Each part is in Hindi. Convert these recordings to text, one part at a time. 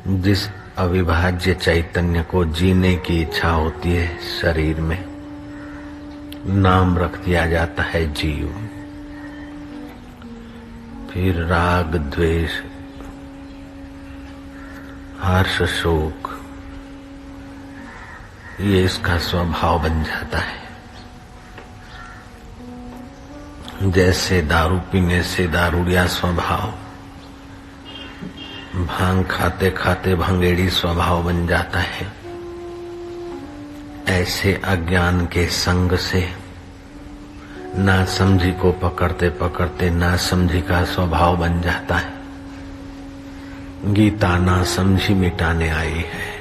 जिस अविभाज्य चैतन्य को जीने की इच्छा होती है शरीर में, नाम रख दिया जाता है जीव। फिर राग द्वेष हर्ष शोक ये इसका स्वभाव बन जाता है। जैसे दारू पीने से दारूडिया स्वभाव, भांग खाते खाते भंगेड़ी स्वभाव बन जाता है, ऐसे अज्ञान के संग से नासमझी को पकड़ते पकड़ते नासमझी का स्वभाव बन जाता है। गीता नासमझी मिटाने आई है,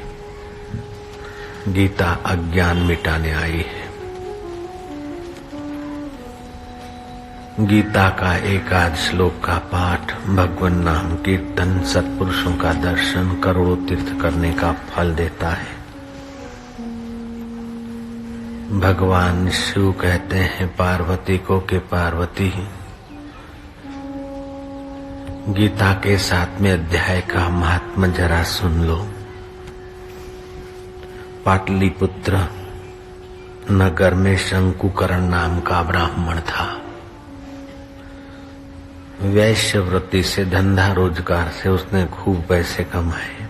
गीता अज्ञान मिटाने आई है। गीता का एकाध श्लोक का पाठ, भगवान नाम कीर्तन, सत्पुरुषों का दर्शन, करोड़ों तीर्थ करने का फल देता है। भगवान शिव कहते हैं पार्वती को कि पार्वती, गीता के 7वें अध्याय का महात्म्य जरा सुन लो। पाटलिपुत्र नगर में शंकुकरण नाम का ब्राह्मण था। वैश्यवृत्ति से, धंधा रोजगार से उसने खूब पैसे कमाए।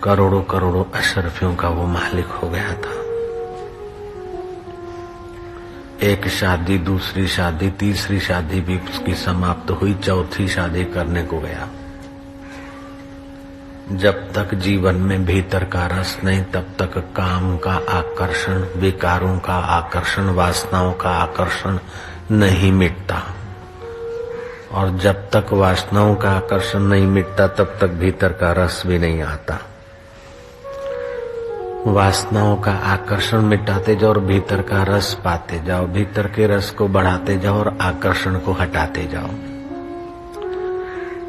करोड़ों करोड़ों अशरफियों का वो मालिक हो गया था। एक शादी, दूसरी शादी, तीसरी शादी भी उसकी समाप्त हुई, चौथी शादी करने को गया। जब तक जीवन में भीतर का रस नहीं, तब तक काम का आकर्षण, विकारों का आकर्षण, वासनाओं का आकर्षण नहीं मिटता। और जब तक वासनाओं का आकर्षण नहीं मिटता, तब तक भीतर का रस भी नहीं आता। वासनाओं का आकर्षण मिटाते जाओ और भीतर का रस पाते जाओ, भीतर के रस को बढ़ाते जाओ और आकर्षण को हटाते जाओ।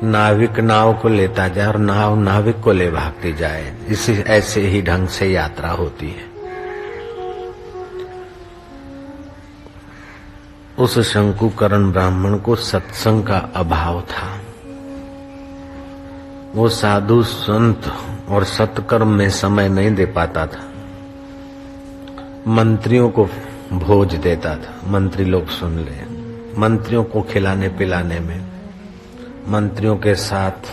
नाविक नाव को लेता जाए और नाव नाविक को ले भागती जाए। इसी ऐसे ही ढंग से यात्रा होती है। उस शंकुकरण ब्राह्मण को सत्संग का अभाव था। वो साधु संत और सत्कर्म में समय नहीं दे पाता था। मंत्रियों को भोज देता था, मंत्री लोग सुन ले। मंत्रियों को खिलाने पिलाने में, मंत्रियों के साथ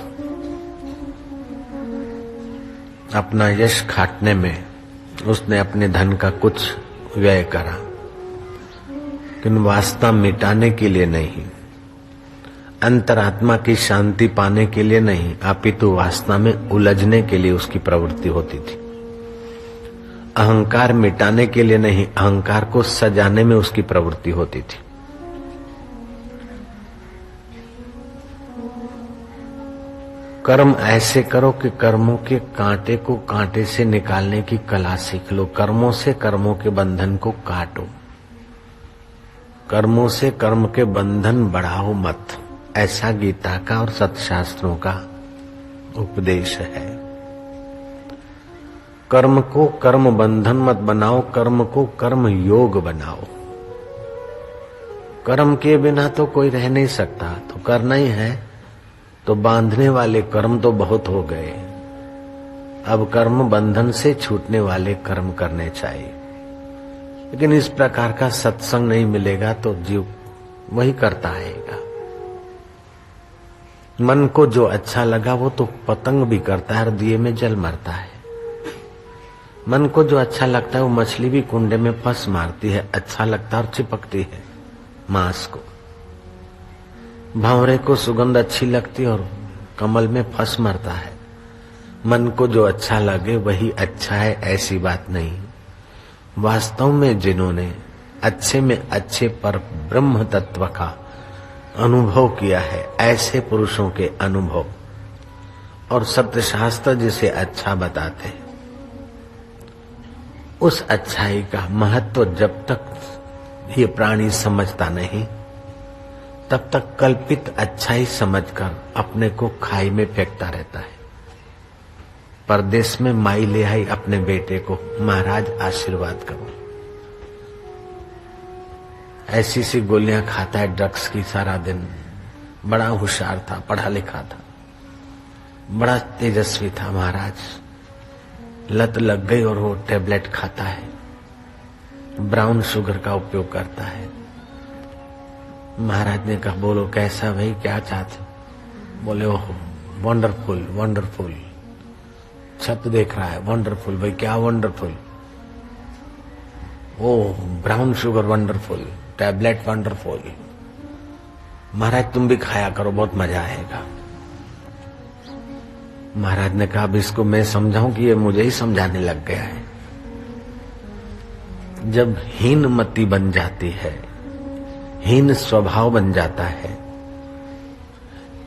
अपना यश खाटने में उसने अपने धन का कुछ व्यय करा, लेकिन वासना मिटाने के लिए नहीं, अंतरात्मा की शांति पाने के लिए नहीं, अपितु वासना में उलझने के लिए उसकी प्रवृत्ति होती थी। अहंकार मिटाने के लिए नहीं, अहंकार को सजाने में उसकी प्रवृत्ति होती थी। कर्म ऐसे करो कि कर्मों के कांटे को कांटे से निकालने की कला सीख लो। कर्मों से कर्मों के बंधन को काटो, कर्मों से कर्म के बंधन बढ़ाओ मत। ऐसा गीता का और सत्शास्त्रों का उपदेश है। कर्म को कर्म बंधन मत बनाओ, कर्म को कर्म योग बनाओ। कर्म के बिना तो कोई रह नहीं सकता, तो करना ही है। तो बांधने वाले कर्म तो बहुत हो गए, अब कर्म बंधन से छूटने वाले कर्म करने चाहिए। लेकिन इस प्रकार का सत्संग नहीं मिलेगा तो जीव वही करता आएगा। मन को जो अच्छा लगा वो तो पतंग भी करता है और दिए में जल मरता है। मन को जो अच्छा लगता है वो मछली भी कुंडे में फंस मारती है, अच्छा लगता है और चिपकती है मांस को। भावरे को सुगंध अच्छी लगती और कमल में फंस मरता है। मन को जो अच्छा लगे वही अच्छा है, ऐसी बात नहीं। वास्तव में जिन्होंने अच्छे में अच्छे पर ब्रह्म तत्व का अनुभव किया है, ऐसे पुरुषों के अनुभव और सत्य शास्त्र जिसे अच्छा बताते, उस अच्छाई का महत्व जब तक ये प्राणी समझता नहीं, तब तक कल्पित अच्छाई समझकर अपने को खाई में फेंकता रहता है। परदेश में माई ले आई अपने बेटे को, महाराज आशीर्वाद करो। ऐसी सी गोलियां खाता है ड्रग्स की सारा दिन। बड़ा होशियार था, पढ़ा लिखा था, बड़ा तेजस्वी था महाराज, लत लग गई और वो टेबलेट खाता है, ब्राउन शुगर का उपयोग करता है। महाराज ने कहा बोलो कैसा भाई, क्या चाहते? बोले ओहो वंडरफुल वंडरफुल, छत देख रहा है वंडरफुल। भाई क्या wonderful? Oh brown sugar wonderful, tablet wonderful. महाराज तुम भी खाया करो, बहुत मजा आएगा। महाराज ने कहा अब इसको मैं समझाऊं कि ये मुझे ही समझाने लग गया है। जब हीन मति बन जाती है, हीन स्वभाव बन जाता है,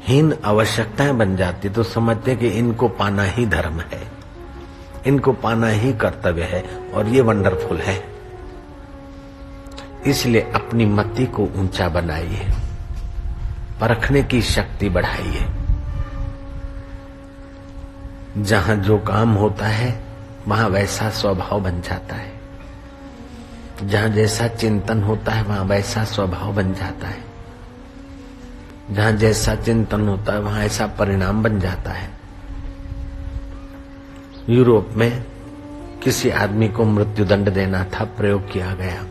हीन आवश्यकताएं बन जाती, तो समझते कि इनको पाना ही धर्म है, इनको पाना ही कर्तव्य है और ये वंडरफुल है। इसलिए अपनी मति को ऊंचा बनाइए, परखने की शक्ति बढ़ाइए। जहां जो काम होता है वहां वैसा स्वभाव बन जाता है, जहां जैसा चिंतन होता है वहां वैसा स्वभाव बन जाता है, जहां जैसा चिंतन होता है वहां ऐसा परिणाम बन जाता है। यूरोप में किसी आदमी को मृत्युदंड देना था, प्रयोग किया गया।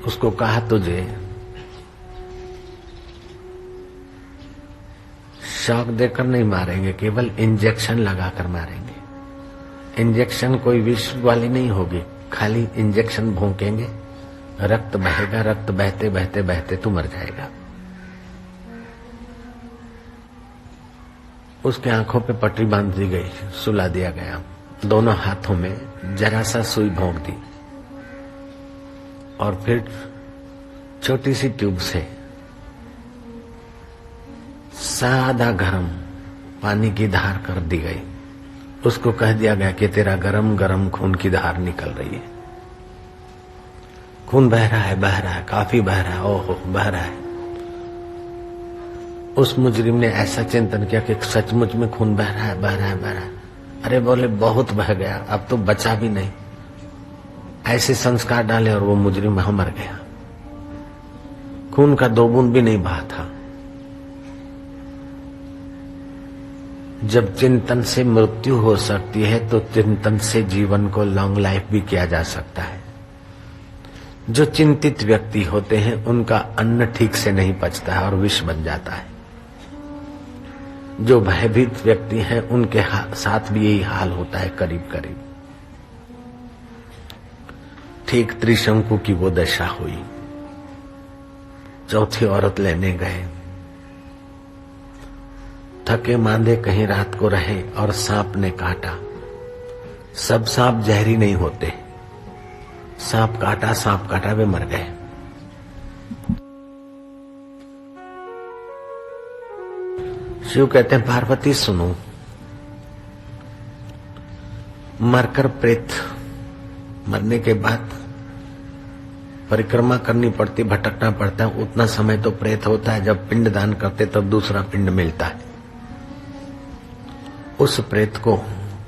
उसको कहा तुझे शॉक देकर नहीं मारेंगे, केवल इंजेक्शन लगाकर मारेंगे। इंजेक्शन कोई विष वाली नहीं होगी, खाली इंजेक्शन भोंकेंगे, रक्त बहेगा, रक्त बहते बहते बहते तू मर जाएगा। उसके आंखों पे पट्टी बांध दी गई, सुला दिया गया, दोनों हाथों में जरा सा सुई भोंक दी और फिर छोटी सी ट्यूब से सादा गर्म पानी की धार कर दी गई। उसको कह दिया गया कि तेरा गरम गरम खून की धार निकल रही है। खून बह रहा है, बह रहा है, काफी बह रहा है, ओहो बह रहा है। उस मुजरिम ने ऐसा चिंतन किया कि सचमुच में खून बह रहा है, बह रहा है, बह रहा है। अरे बोले बहुत बह गया, अब तो बचा भी नहीं। ऐसे संस्कार डाले और वो मुजरिम वहां मर गया। खून का 2 बूंद भी नहीं बहा था। जब चिंतन से मृत्यु हो सकती है तो चिंतन से जीवन को लॉन्ग लाइफ भी किया जा सकता है। जो चिंतित व्यक्ति होते हैं उनका अन्न ठीक से नहीं पचता है और विष बन जाता है। जो भयभीत व्यक्ति हैं उनके साथ भी यही हाल होता है करीब करीब। ठीक त्रिशंकु की वो दशा हुई। चौथी औरत लेने गए, थके मांदे कहीं रात को रहे और सांप ने काटा। सब सांप जहरी नहीं होते, सांप काटा वे मर गए। शिव कहते हैं पार्वती सुनो, मरकर प्रेत मरने के बाद परिक्रमा करनी पड़ती, भटकना पड़ता है। उतना समय तो प्रेत होता है, जब पिंड दान करते तब दूसरा पिंड मिलता है। उस प्रेत को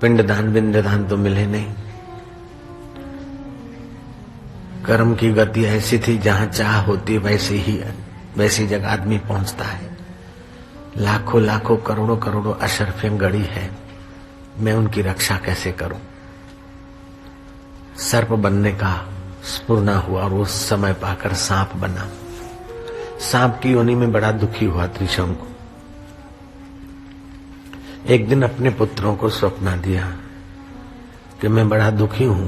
पिंडदान विंडदान तो मिले नहीं। कर्म की गति ऐसी थी, जहां चाह होती वैसी जगह आदमी पहुंचता है। लाखों लाखों करोड़ों करोड़ों अशरफियां गड़ी है, मैं उनकी रक्षा कैसे करूं? सर्प बनने का स्फुरना हुआ और उस समय पाकर सांप बना। सांप की योनि में बड़ा दुखी हुआ त्रिशंकु। एक दिन अपने पुत्रों को सपना दिया कि मैं बड़ा दुखी हूं,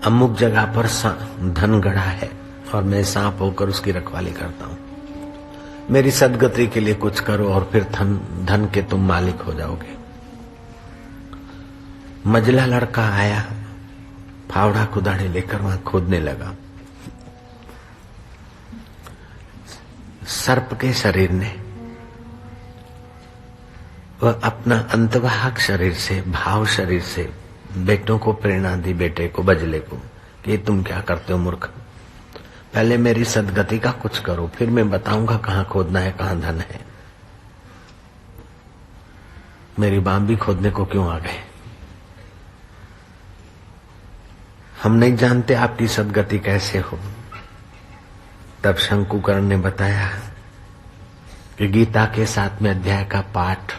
अमुक जगह पर धन गड़ा है और मैं सांप होकर उसकी रखवाली करता हूं। मेरी सदगति के लिए कुछ करो और फिर धन के तुम मालिक हो जाओगे। मजला लड़का आया, फावड़ा कुदाड़े लेकर वहां खोदने लगा। सर्प के शरीर ने वह अपना अंतवाहक शरीर से, भाव शरीर से बेटों को प्रेरणा दी, बेटे को, बजले को, कि तुम क्या करते हो मूर्ख, पहले मेरी सदगति का कुछ करो, फिर मैं बताऊंगा कहां खोदना है, कहां धन है। मेरी बाम भी खोदने को क्यों आ गए? हम नहीं जानते आपकी सदगति कैसे हो। तब शंकुकर्ण ने बताया कि गीता के 7वें अध्याय का पाठ,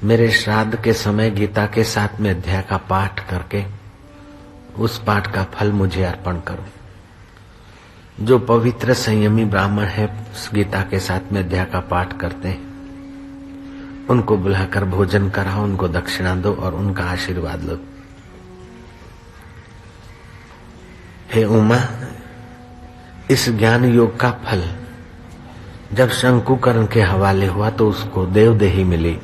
मेरे श्राद्ध के समय गीता के 7वें अध्याय का पाठ करके उस पाठ का फल मुझे अर्पण करो। जो पवित्र संयमी ब्राह्मण है गीता के 7वें अध्याय का पाठ करते हैं, उनको बुलाकर भोजन कराओ, उनको दक्षिणा दो और उनका आशीर्वाद लो। हे उमा, इस ज्ञान योग का फल जब शंकुकर्ण के हवाले हुआ तो उसको देवदेही मिली।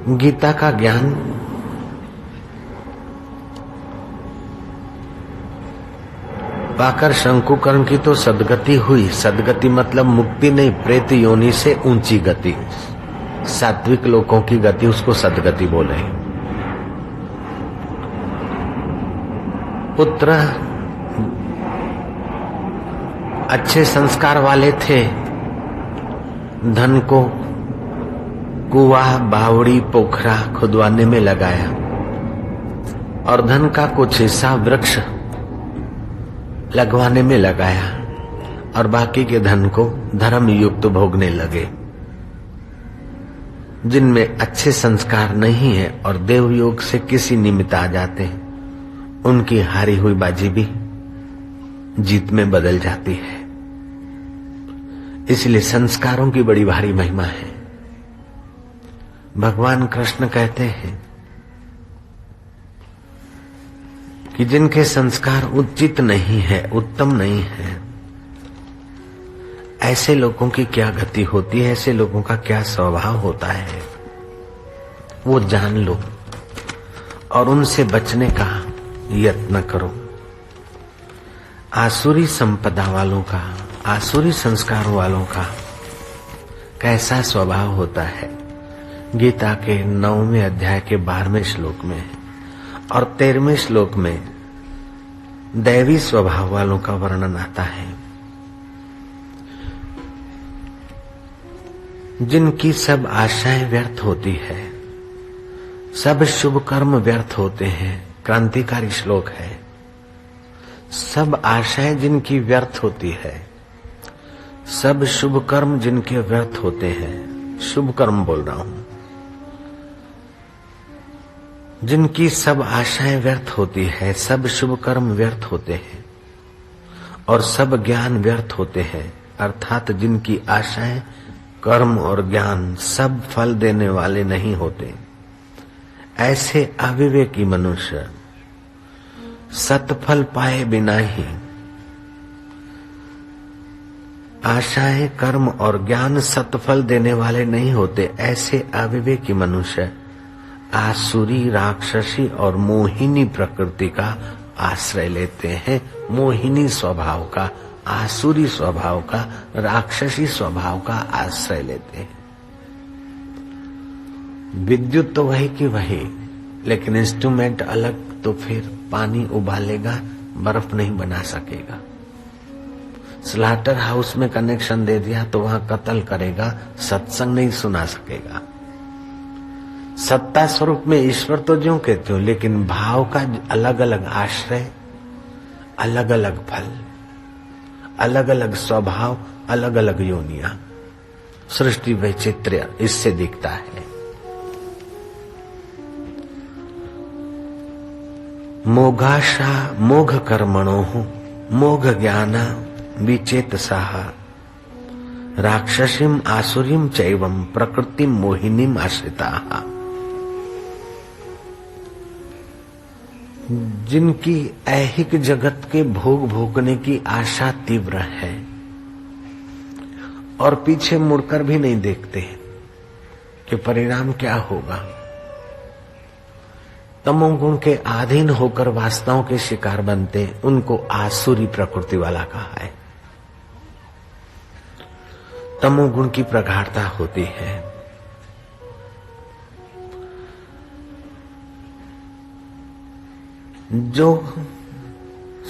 गीता का ज्ञान पाकर शंकुकर्ण की तो सदगति हुई। सदगति मतलब मुक्ति नहीं, प्रेत योनि से ऊंची गति। सात्विक लोगों की गति उसको सदगति बोले। पुत्र अच्छे संस्कार वाले थे, धन को कुआं, बावड़ी, पोखरा खुदवाने में लगाया और धन का कुछ हिस्सा वृक्ष लगवाने में लगाया और बाकी के धन को धर्म युक्त भोगने लगे। जिनमें अच्छे संस्कार नहीं है और देवयोग से किसी निमित्त आ जाते हैं, उनकी हारी हुई बाजी भी जीत में बदल जाती है। इसलिए संस्कारों की बड़ी भारी महिमा है। भगवान कृष्ण कहते हैं कि जिनके संस्कार उचित नहीं है, उत्तम नहीं है, ऐसे लोगों की क्या गति होती है, ऐसे लोगों का क्या स्वभाव होता है, वो जान लो और उनसे बचने का यत्न करो। आसुरी संपदा वालों का, आसुरी संस्कार वालों का कैसा स्वभाव होता है, गीता के 9वें अध्याय के 12वें श्लोक में और 13वें श्लोक में दैवी स्वभाव वालों का वर्णन आता है। जिनकी सब आशाएं व्यर्थ होती है, सब शुभ कर्म व्यर्थ होते हैं। क्रांतिकारी श्लोक है। सब आशाएं जिनकी व्यर्थ होती है, सब शुभ कर्म जिनके व्यर्थ होते हैं। शुभ कर्म बोल रहा हूं। जिनकी सब आशाएं व्यर्थ होती है, सब शुभ कर्म व्यर्थ होते हैं और सब ज्ञान व्यर्थ होते हैं। अर्थात जिनकी आशाएं, कर्म और ज्ञान सब फल देने वाले नहीं होते, ऐसे अविवेकी मनुष्य सतफल पाए बिना ही आशाएं, कर्म और ज्ञान सतफल देने वाले नहीं होते, ऐसे अविवेकी मनुष्य आसुरी, राक्षसी और मोहिनी प्रकृति का आश्रय लेते हैं। मोहिनी स्वभाव का, आसुरी स्वभाव का, राक्षसी स्वभाव का आश्रय लेते हैं। विद्युत तो वही की वही, लेकिन इंस्ट्रूमेंट अलग, तो फिर पानी उबालेगा, बर्फ नहीं बना सकेगा। स्लाटर हाउस में कनेक्शन दे दिया तो वहां कत्ल करेगा, सत्संग नहीं सुना सकेगा। सत्ता स्वरूप में ईश्वर तो ज्यों कहते हो, लेकिन भाव का अलग अलग आश्रय, अलग अलग फल, अलग अलग स्वभाव, अलग अलग योनियां। सृष्टि वैचित्र्य इससे दिखता है। मोघाशा मोघ कर्मणो मोघ ज्ञाना विचेतसाः राक्षसीम आसुरीम चैवम प्रकृतिम मोहिनीम आश्रिताः। जिनकी ऐहिक जगत के भोग भोगने की आशा तीव्र है और पीछे मुड़कर भी नहीं देखते कि परिणाम क्या होगा, तमोगुण के अधीन होकर वासनाओं के शिकार बनते, उनको आसुरी प्रकृति वाला कहा है। तमोगुण की प्रगाढ़ता होती है। जो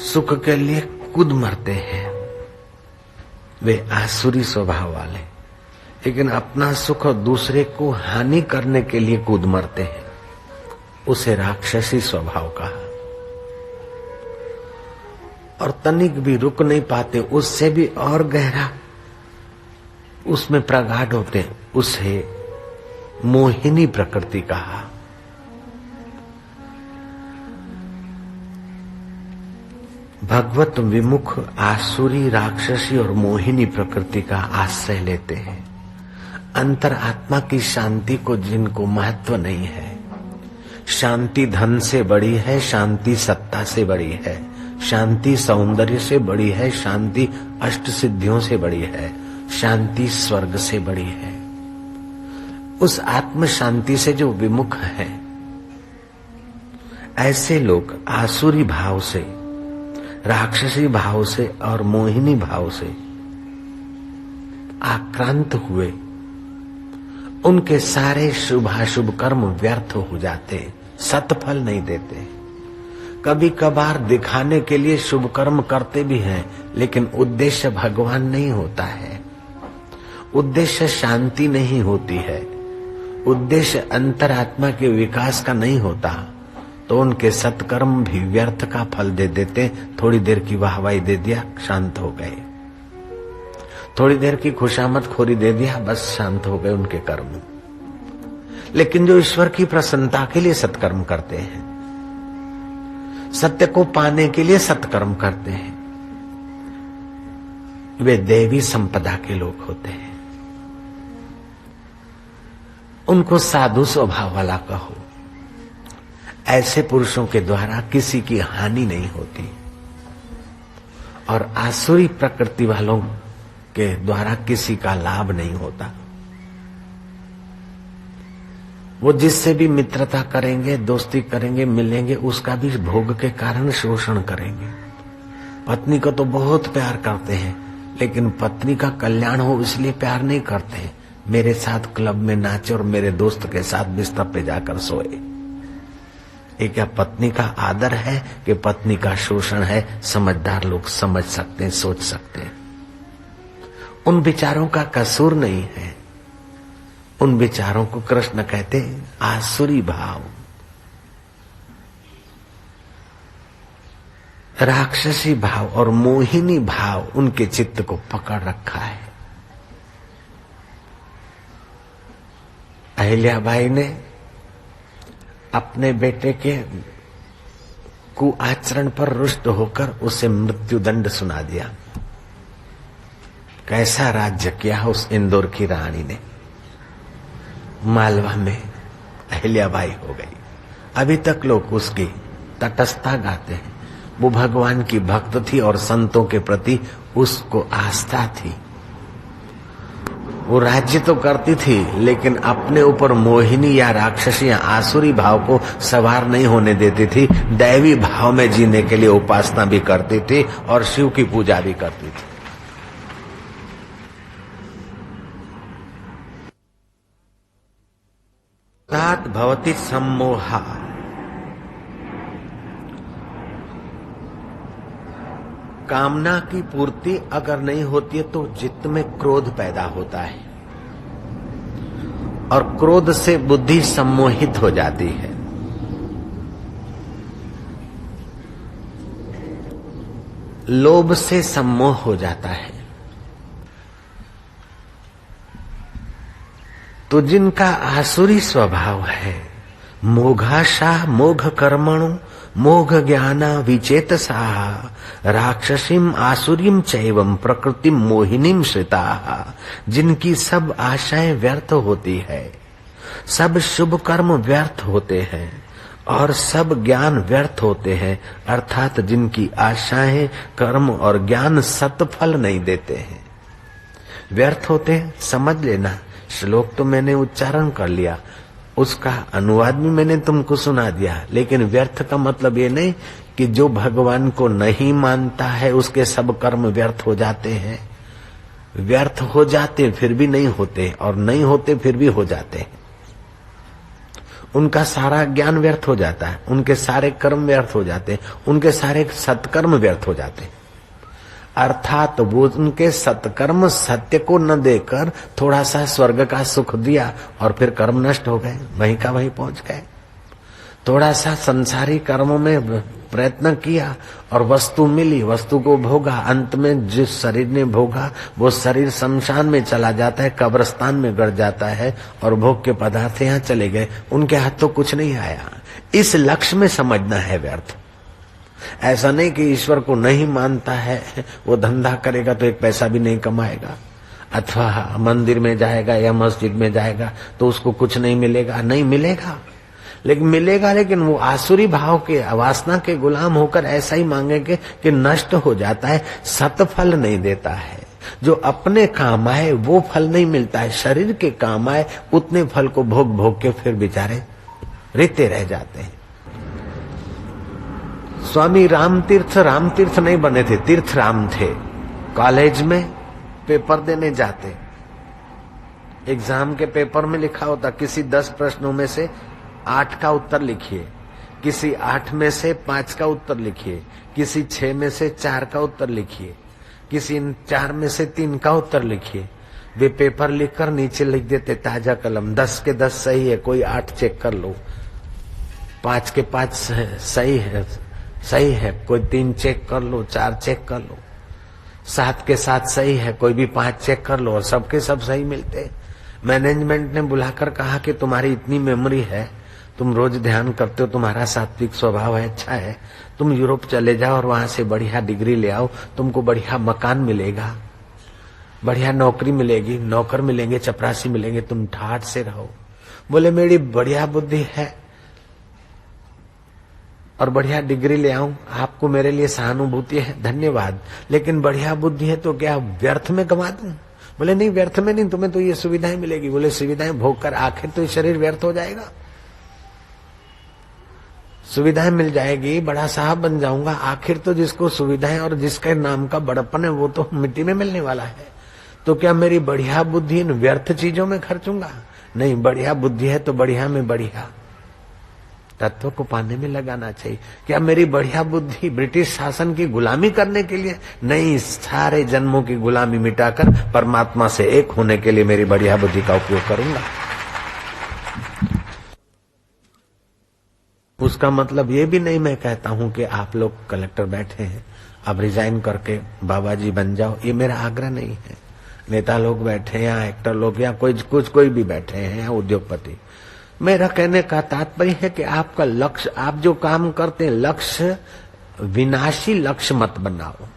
सुख के लिए कूद मरते हैं वे आसुरी स्वभाव वाले, लेकिन अपना सुख दूसरे को हानि करने के लिए कूद मरते हैं, उसे राक्षसी स्वभाव कहा। और तनिक भी रुक नहीं पाते, उससे भी और गहरा उसमें प्रगाढ़ होते, उसे मोहिनी प्रकृति कहा। भगवत विमुख आसुरी, राक्षसी और मोहिनी प्रकृति का आश्रय लेते हैं। अंतर आत्मा की शांति को जिनको महत्व नहीं है, शांति धन से बड़ी है, शांति सत्ता से बड़ी है, शांति सौंदर्य से बड़ी है, शांति अष्ट सिद्धियों से बड़ी है, शांति स्वर्ग से बड़ी है। उस आत्म शांति से जो विमुख है, ऐसे लोग आसुरी भाव से, राक्षसी भाव से और मोहिनी भाव से आक्रांत हुए, उनके सारे शुभाशुभ कर्म व्यर्थ हो जाते, सत्फल नहीं देते। कभी कभार दिखाने के लिए शुभ कर्म करते भी हैं, लेकिन उद्देश्य भगवान नहीं होता है, उद्देश्य शांति नहीं होती है, उद्देश्य अंतरात्मा के विकास का नहीं होता, तो उनके सत्कर्म भी व्यर्थ का फल दे देते। थोड़ी देर की वाहवाही दे दिया, शांत हो गए, थोड़ी देर की खुशामद खोरी दे दिया, बस शांत हो गए उनके कर्म। लेकिन जो ईश्वर की प्रसन्नता के लिए सत्कर्म करते हैं, सत्य को पाने के लिए सत्कर्म करते हैं, वे देवी संपदा के लोग होते हैं। उनको साधु स्वभाव वाला कहो। ऐसे पुरुषों के द्वारा किसी की हानि नहीं होती, और आसुरी प्रकृति वालों के द्वारा किसी का लाभ नहीं होता। वो जिससे भी मित्रता करेंगे, दोस्ती करेंगे, मिलेंगे, उसका भी भोग के कारण शोषण करेंगे। पत्नी को तो बहुत प्यार करते हैं, लेकिन पत्नी का कल्याण हो इसलिए प्यार नहीं करते हैं। मेरे साथ क्लब में नाचे और मेरे दोस्त के साथ बिस्तर पे जाकर सोए, ये क्या पत्नी का आदर है कि पत्नी का शोषण है? समझदार लोग समझ सकते हैं, सोच सकते हैं। उन विचारों का कसूर नहीं है, उन विचारों को कृष्ण कहते हैं आसुरी भाव, राक्षसी भाव और मोहिनी भाव उनके चित्त को पकड़ रखा है। अहिल्याबाई ने अपने बेटे के कुआचरण पर रुष्ट होकर उसे मृत्युदंड सुना दिया। कैसा राज्य किया उस इंदौर की रानी ने। मालवा में अहिल्याबाई हो गई। अभी तक लोग उसकी तटस्थता गाते हैं। वो भगवान की भक्त थी और संतों के प्रति उसको आस्था थी। वो राज्य तो करती थी, लेकिन अपने ऊपर मोहिनी या राक्षसी या आसुरी भाव को सवार नहीं होने देती थी। दैवी भाव में जीने के लिए उपासना भी करती थी और शिव की पूजा भी करती थी। तात भवति सम्मोहा, कामना की पूर्ति अगर नहीं होती है तो चित्त में क्रोध पैदा होता है और क्रोध से बुद्धि सम्मोहित हो जाती है। लोभ से सम्मोह हो जाता है। तो जिनका आसुरी स्वभाव है, मोघाशाह मोघ कर्मणु मोघ ज्ञाना विचेतसा राक्षसीम आसुरीम चैवम प्रकृतिम मोहिनीम श्रिता, जिनकी सब आशाएं व्यर्थ होती है, सब शुभ कर्म व्यर्थ होते हैं और सब ज्ञान व्यर्थ होते हैं, अर्थात जिनकी आशाएं कर्म और ज्ञान सत्फल नहीं देते हैं, व्यर्थ होते हैं। समझ लेना, श्लोक तो मैंने उच्चारण कर लिया, उसका अनुवाद भी मैंने तुमको सुना दिया, लेकिन व्यर्थ का मतलब ये नहीं कि जो भगवान को नहीं मानता है उसके सब कर्म व्यर्थ हो जाते हैं। व्यर्थ हो जाते फिर भी नहीं होते, और नहीं होते फिर भी हो जाते हैं। उनका सारा ज्ञान व्यर्थ हो जाता है, उनके सारे कर्म व्यर्थ हो जाते हैं, उनके सारे सत्कर्म व्यर्थ हो जाते हैं। अर्थात वो उनके सत्कर्म सत्य को न देकर थोड़ा सा स्वर्ग का सुख दिया और फिर कर्म नष्ट हो गए, वहीं का वहीं पहुंच गए। थोड़ा सा संसारी कर्मों में प्रयत्न किया और वस्तु मिली, वस्तु को भोगा, अंत में जिस शरीर ने भोगा वो शरीर शमशान में चला जाता है, कब्रिस्तान में गड़ जाता है और भोग के पदार्थ यहाँ चले गए, उनके हाथ तो कुछ नहीं आया। इस लक्ष्य में समझना है व्यर्थ। ऐसा नहीं कि ईश्वर को नहीं मानता है, वो धंधा करेगा तो एक पैसा भी नहीं कमाएगा, अथवा मंदिर में जाएगा या मस्जिद में जाएगा तो उसको कुछ नहीं मिलेगा, नहीं मिलेगा, लेकिन मिलेगा, लेकिन वो आसुरी भाव के वासना के गुलाम होकर ऐसा ही मांगेंगे कि नष्ट हो जाता है, सतफल नहीं देता है। जो अपने काम आए वो फल नहीं मिलता है, शरीर के काम आए उतने फल को भोग भोग के फिर बेचारे रहते रह जाते हैं। स्वामी राम तीर्थ नहीं बने थे, तीर्थ राम थे। कॉलेज में पेपर देने जाते, एग्जाम के पेपर में लिखा होता किसी 10 प्रश्नों में से 8 का उत्तर लिखिए, किसी 8 में से 5 का उत्तर लिखिए, किसी 6 में से 4 का उत्तर लिखिए, किसी 4 में से 3 का उत्तर लिखिए। वे पेपर लिखकर नीचे लिख देते ताजा कलम, 10 के 10 सही है, कोई 8 चेक कर लो, 5 के 5 सही है, कोई 3 चेक कर लो, 4 चेक कर लो, 7 के 7 सही है, कोई भी 5 चेक कर लो, और सबके सब सही मिलते। मैनेजमेंट ने बुलाकर कहा कि तुम्हारी इतनी मेमोरी है, तुम रोज ध्यान करते हो, तुम्हारा सात्विक स्वभाव है, अच्छा है, तुम यूरोप चले जाओ और वहां से बढ़िया डिग्री ले आओ, तुमको बढ़िया मकान मिलेगा, बढ़िया नौकरी मिलेगी, नौकर मिलेंगे, चपरासी मिलेंगे, तुम ठाठ से रहो। बोले मेरी बढ़िया बुद्धि है और बढ़िया डिग्री ले आऊं, आपको मेरे लिए सहानुभूति है, धन्यवाद, लेकिन बढ़िया बुद्धि है तो क्या व्यर्थ में गंवा दूं? बोले नहीं, व्यर्थ में नहीं, तुम्हें तो ये सुविधाएं मिलेगी। बोले सुविधाएं भोग कर आखिर तो शरीर व्यर्थ हो जाएगा। सुविधाएं मिल जाएगी, बड़ा साहब बन जाऊंगा, आखिर तो जिसको सुविधाएं और जिसके नाम का बड़प्पन है वो तो मिट्टी में मिलने वाला है। तो क्या मेरी बढ़िया बुद्धि इन व्यर्थ चीजों में खर्चूंगा? नहीं, बढ़िया बुद्धि है तो बढ़िया में बढ़िया तत्व को पाने में लगाना चाहिए। क्या मेरी बढ़िया बुद्धि ब्रिटिश शासन की गुलामी करने के लिए? नहीं, सारे जन्मों की गुलामी मिटाकर परमात्मा से एक होने के लिए मेरी बढ़िया बुद्धि का उपयोग करूंगा। उसका मतलब ये भी नहीं मैं कहता हूं कि आप लोग कलेक्टर बैठे हैं अब रिजाइन करके बाबा जी बन जाओ, ये मेरा आग्रह नहीं है। नेता लोग बैठे हैं या एक्टर लोग या कोई भी बैठे हैं या उद्योगपति, मेरा कहने का तात्पर्य है कि आपका लक्ष्य, आप जो काम करते हैं लक्ष्य विनाशी लक्ष्य मत बनाओ,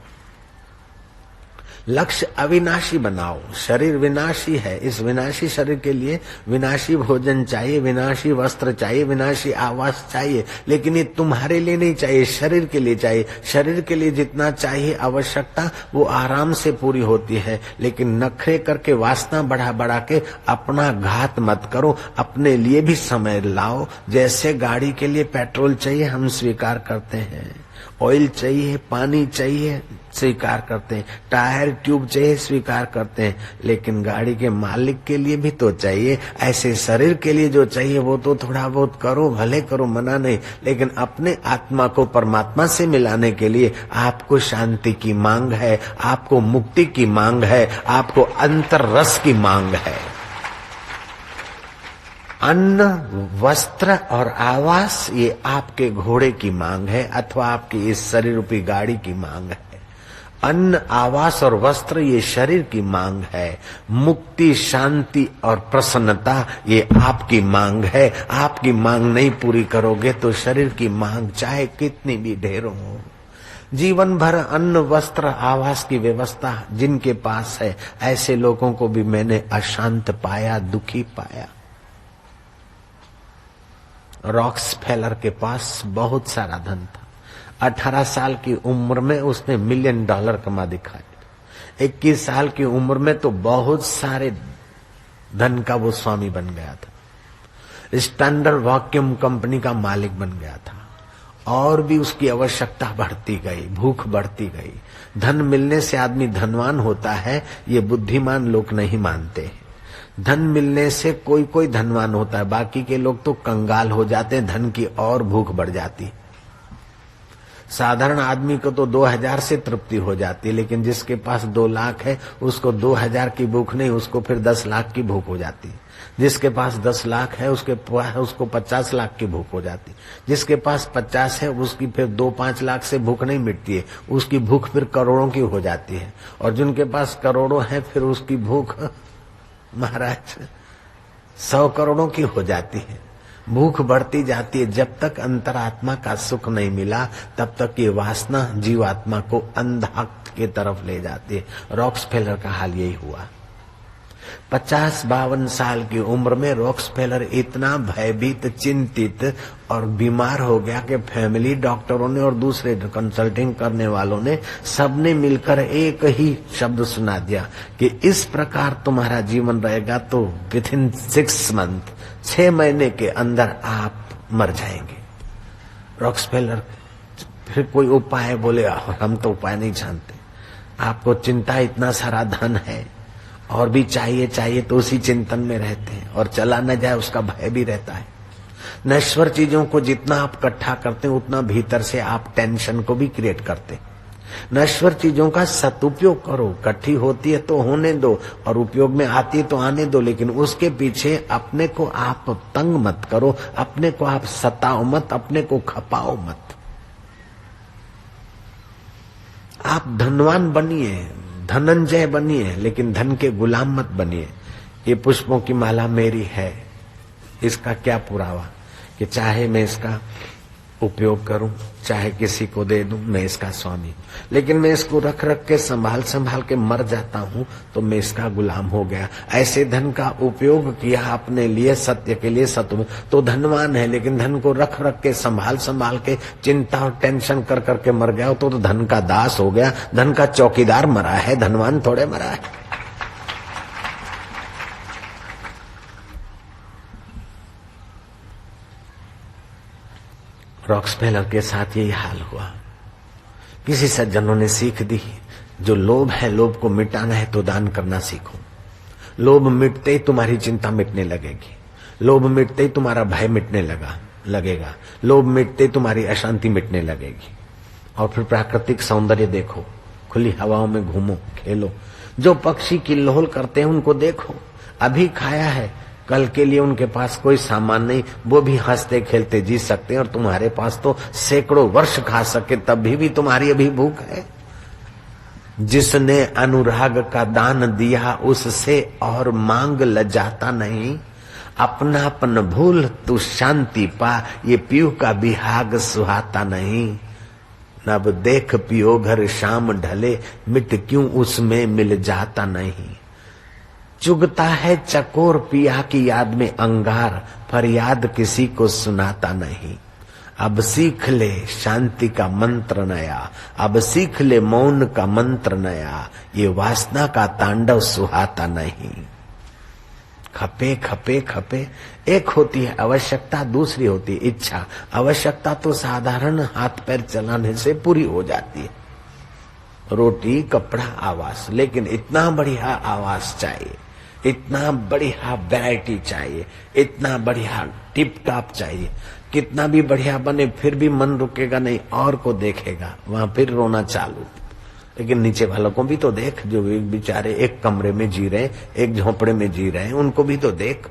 लक्ष्य अविनाशी बनाओ। शरीर विनाशी है, इस विनाशी शरीर के लिए विनाशी भोजन चाहिए, विनाशी वस्त्र चाहिए, विनाशी आवास चाहिए, लेकिन ये तुम्हारे लिए नहीं चाहिए, शरीर के लिए चाहिए। शरीर के लिए जितना चाहिए आवश्यकता वो आराम से पूरी होती है, लेकिन नखरे करके वासना बढ़ा बढ़ा के अपना घात मत करो, अपने लिए भी समय लाओ। जैसे गाड़ी के लिए पेट्रोल चाहिए हम स्वीकार करते हैं, ऑयल चाहिए, पानी चाहिए स्वीकार करते हैं, टायर ट्यूब चाहिए स्वीकार करते हैं, लेकिन गाड़ी के मालिक के लिए भी तो चाहिए। ऐसे शरीर के लिए जो चाहिए वो तो थोड़ा बहुत करो, भले करो, मना नहीं, लेकिन अपने आत्मा को परमात्मा से मिलाने के लिए आपको शांति की मांग है, आपको मुक्ति की मांग है, आपको अंतर रस की मांग है। अन्न, वस्त्र और आवास ये आपके घोड़े की मांग है अथवा आपकी इस शरीर रूपी गाड़ी की मांग है। अन्न, आवास और वस्त्र ये शरीर की मांग है। मुक्ति, शांति और प्रसन्नता ये आपकी मांग है। आपकी मांग नहीं पूरी करोगे तो शरीर की मांग चाहे कितनी भी ढेरों हो। जीवन भर अन्न, वस्त्र, आवास की व्यवस्था जिनके पास है ऐसे लोगों को भी मैंने अशांत पाया, दुखी पाया। रॉक्सफेलर के पास बहुत सारा धन था, 18 साल की उम्र में उसने $1 मिलियन कमा दिखाए। 21 साल की उम्र में तो बहुत सारे धन का वो स्वामी बन गया था, स्टैंडर्ड वैक्यूम कंपनी का मालिक बन गया था, और भी उसकी आवश्यकता बढ़ती गई, भूख बढ़ती गई। धन मिलने से आदमी धनवान होता है ये बुद्धिमान लोग नहीं मानते। धन मिलने से कोई धनवान होता है, बाकी के लोग तो कंगाल हो जाते हैं, धन की और भूख बढ़ जाती। साधारण आदमी को तो 2000 से तृप्ति हो जाती है, लेकिन जिसके पास 2 लाख है उसको 2000 की भूख नहीं, उसको फिर 10 लाख की भूख हो जाती है। जिसके पास 10 लाख है उसको 50 लाख की भूख हो जाती। जिसके पास 50 है उसकी फिर 2-5 लाख से भूख नहीं मिटती है, उसकी भूख फिर करोड़ों की हो जाती है। और जिनके पास करोड़ों है फिर उसकी भूख महाराज 100 करोड़ों की हो जाती है। भूख बढ़ती जाती है। जब तक अंतरात्मा का सुख नहीं मिला तब तक ये वासना जीवात्मा को अंधा के तरफ ले जाती है। रॉक्सफेलर का हाल यही हुआ। 50-52 साल की उम्र में रॉक्सफेलर इतना भयभीत, चिंतित और बीमार हो गया कि फैमिली डॉक्टरों ने और दूसरे कंसल्टिंग करने वालों ने सबने मिलकर एक ही शब्द सुना दिया कि इस प्रकार तुम्हारा जीवन रहेगा तो विथिन 6 मंथ 6 महीने के अंदर आप मर जाएंगे। रॉक्सफेलर फिर कोई उपाय बोले, हम तो उपाय नहीं जानते, आपको चिंता, इतना सारा धन है और भी चाहिए तो उसी चिंतन में रहते हैं और चला न जाए उसका भय भी रहता है। नश्वर चीजों को जितना आप इकट्ठा करते हैं उतना भीतर से आप टेंशन को भी क्रिएट करते हैं। नश्वर चीजों का सदुपयोग करो, इकट्ठी होती है तो होने दो और उपयोग में आती है तो आने दो, लेकिन उसके पीछे अपने को आप तंग मत करो, अपने को आप सताओ मत, अपने को खपाओ मत। आप धनवान बनिए, धनंजय बनिए, लेकिन धन के गुलाम मत बनिए। ये पुष्पों की माला मेरी है, इसका क्या पुरावा कि चाहे मैं इसका उपयोग करूं, चाहे किसी को दे दूं, मैं इसका स्वामी, लेकिन मैं इसको रख के संभाल के मर जाता हूं तो मैं इसका गुलाम हो गया। ऐसे धन का उपयोग किया अपने लिए, सत्य के लिए, सत्य में तो धनवान है, लेकिन धन को रख के संभाल के चिंता और टेंशन कर मर गया तो धन का दास हो गया। धन का चौकीदार मरा है, धनवान थोड़े मरा है। रॉक्सफेलर के साथ यही हाल हुआ। किसी सज्जनों ने सीख दी, जो लोभ है, लोभ को मिटाना है तो दान करना सीखो। लोभ मिटते ही तुम्हारी चिंता मिटने लगेगी, लोभ मिटते ही तुम्हारा भय मिटने लगेगा, लोभ मिटते ही तुम्हारी अशांति मिटने लगेगी। और फिर प्राकृतिक सौंदर्य देखो, खुली हवाओं में घूमो, खेलो। जो पक्षी किल्लोल करते हैं उनको देखो, अभी खाया है, कल के लिए उनके पास कोई सामान नहीं, वो भी हंसते खेलते जी सकते हैं, और तुम्हारे पास तो सैकड़ों वर्ष खा सके तब भी तुम्हारी अभी भूख है। जिसने अनुराग का दान दिया उससे और मांग लजाता नहीं, अपनापन भूल तू शांति पा, ये पीयू का बिहाग सुहाता नहीं। नब देख पियो घर शाम ढले, मिट क्यों उसमें मिल जाता नहीं। चुगता है चकोर पिया की याद में अंगार, फरियाद किसी को सुनाता नहीं। अब सीख ले शांति का मंत्र नया, अब सीख ले मौन का मंत्र नया, ये वासना का तांडव सुहाता नहीं। खपे खपे खपे, एक होती है आवश्यकता, दूसरी होती है इच्छा। आवश्यकता तो साधारण हाथ पैर चलाने से पूरी हो जाती है, रोटी कपड़ा आवास, लेकिन इतना बढ़िया आवास चाहिए, इतना बढ़िया वैरायटी चाहिए, इतना बढ़िया टिप टॉप चाहिए। कितना भी बढ़िया बने फिर भी मन रुकेगा नहीं, और को देखेगा, वहां फिर रोना चालू। लेकिन नीचे वालों को भी तो देख, जो एक बेचारे एक कमरे में जी रहे, एक झोंपड़े में जी रहे हैं, उनको भी तो देख।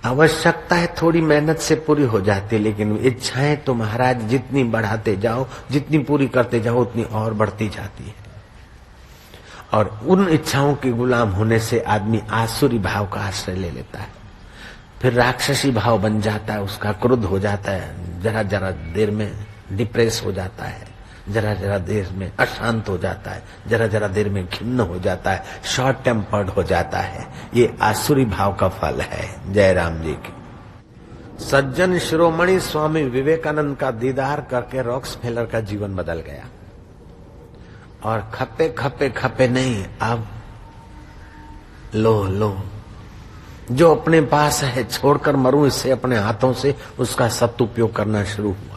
आवश्यकताएं थोड़ी मेहनत से पूरी हो जाती, लेकिन इच्छाएं तो महाराज जितनी बढ़ाते जाओ, जितनी पूरी करते जाओ, उतनी और बढ़ती जाती है। और उन इच्छाओं के गुलाम होने से आदमी आसुरी भाव का आश्रय ले लेता है, फिर राक्षसी भाव बन जाता है, उसका क्रोध हो जाता है, जरा जरा देर में डिप्रेस हो जाता है, जरा जरा देर में अशांत हो जाता है, जरा जरा देर में खिन्न हो जाता है, शॉर्ट टेम्पर्ड हो जाता है। ये आसुरी भाव का फल है। जय राम जी की। सज्जन शिरोमणि स्वामी विवेकानंद का दीदार करके रॉक्सफेलर का जीवन बदल गया। और खपे खपे खपे नहीं, अब लो जो अपने पास है छोड़कर मरूं इससे, अपने हाथों से उसका सदुपयोग करना शुरू हुआ।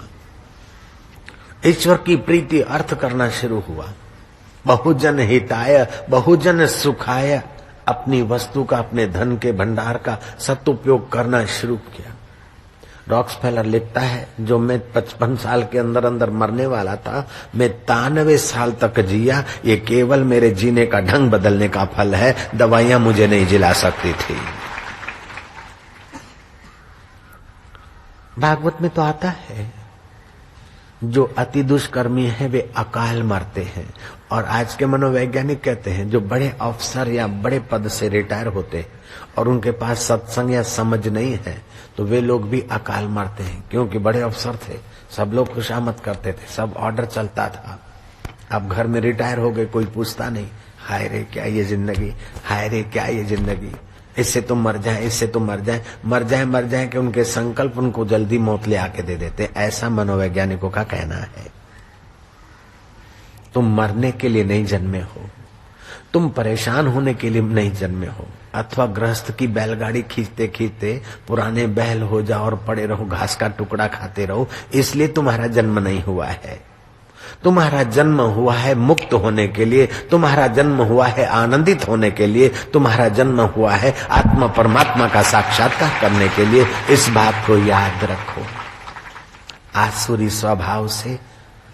ईश्वर की प्रीति अर्थ करना शुरू हुआ। बहुजन हिताय बहुजन सुखाय, अपनी वस्तु का, अपने धन के भंडार का सदुपयोग करना शुरू किया। रॉक्सफेलर लिखता है, जो मैं 55 साल के अंदर अंदर मरने वाला था, मैं 93 साल तक जिया। ये केवल मेरे जीने का ढंग बदलने का फल है, दवाइयां मुझे नहीं जिला सकती थी। भागवत में तो आता है, जो अति दुष्कर्मी है वे अकाल मरते हैं। और आज के मनोवैज्ञानिक कहते हैं, जो बड़े अफसर या बड़े पद से रिटायर होते और उनके पास सत्संग या समझ नहीं है, तो वे लोग भी अकाल मरते हैं। क्योंकि बड़े अफसर थे, सब लोग खुशामद करते थे, सब ऑर्डर चलता था। अब घर में रिटायर हो गए, कोई पूछता नहीं, हाय रे क्या ये जिंदगी, हाय रे क्या ये जिंदगी, इससे तो मर जाए, इससे तो मर जाए, मर जाए, मर जाए कि उनके संकल्प उनको जल्दी मौत ले आके दे देते। ऐसा मनोवैज्ञानिकों का कहना है। तुम मरने के लिए नहीं जन्मे हो, तुम परेशान होने के लिए नहीं जन्मे हो, अथवा गृहस्थ की बैलगाड़ी खींचते खींचते पुराने बैल हो जाओ और पड़े रहो, घास का टुकड़ा खाते रहो, इसलिए तुम्हारा जन्म नहीं हुआ है। तुम्हारा जन्म हुआ है मुक्त होने के लिए, तुम्हारा जन्म हुआ है आनंदित होने के लिए, तुम्हारा जन्म हुआ है आत्मा परमात्मा का साक्षात्कार करने के लिए। इस बात को याद रखो। आसुरी स्वभाव से,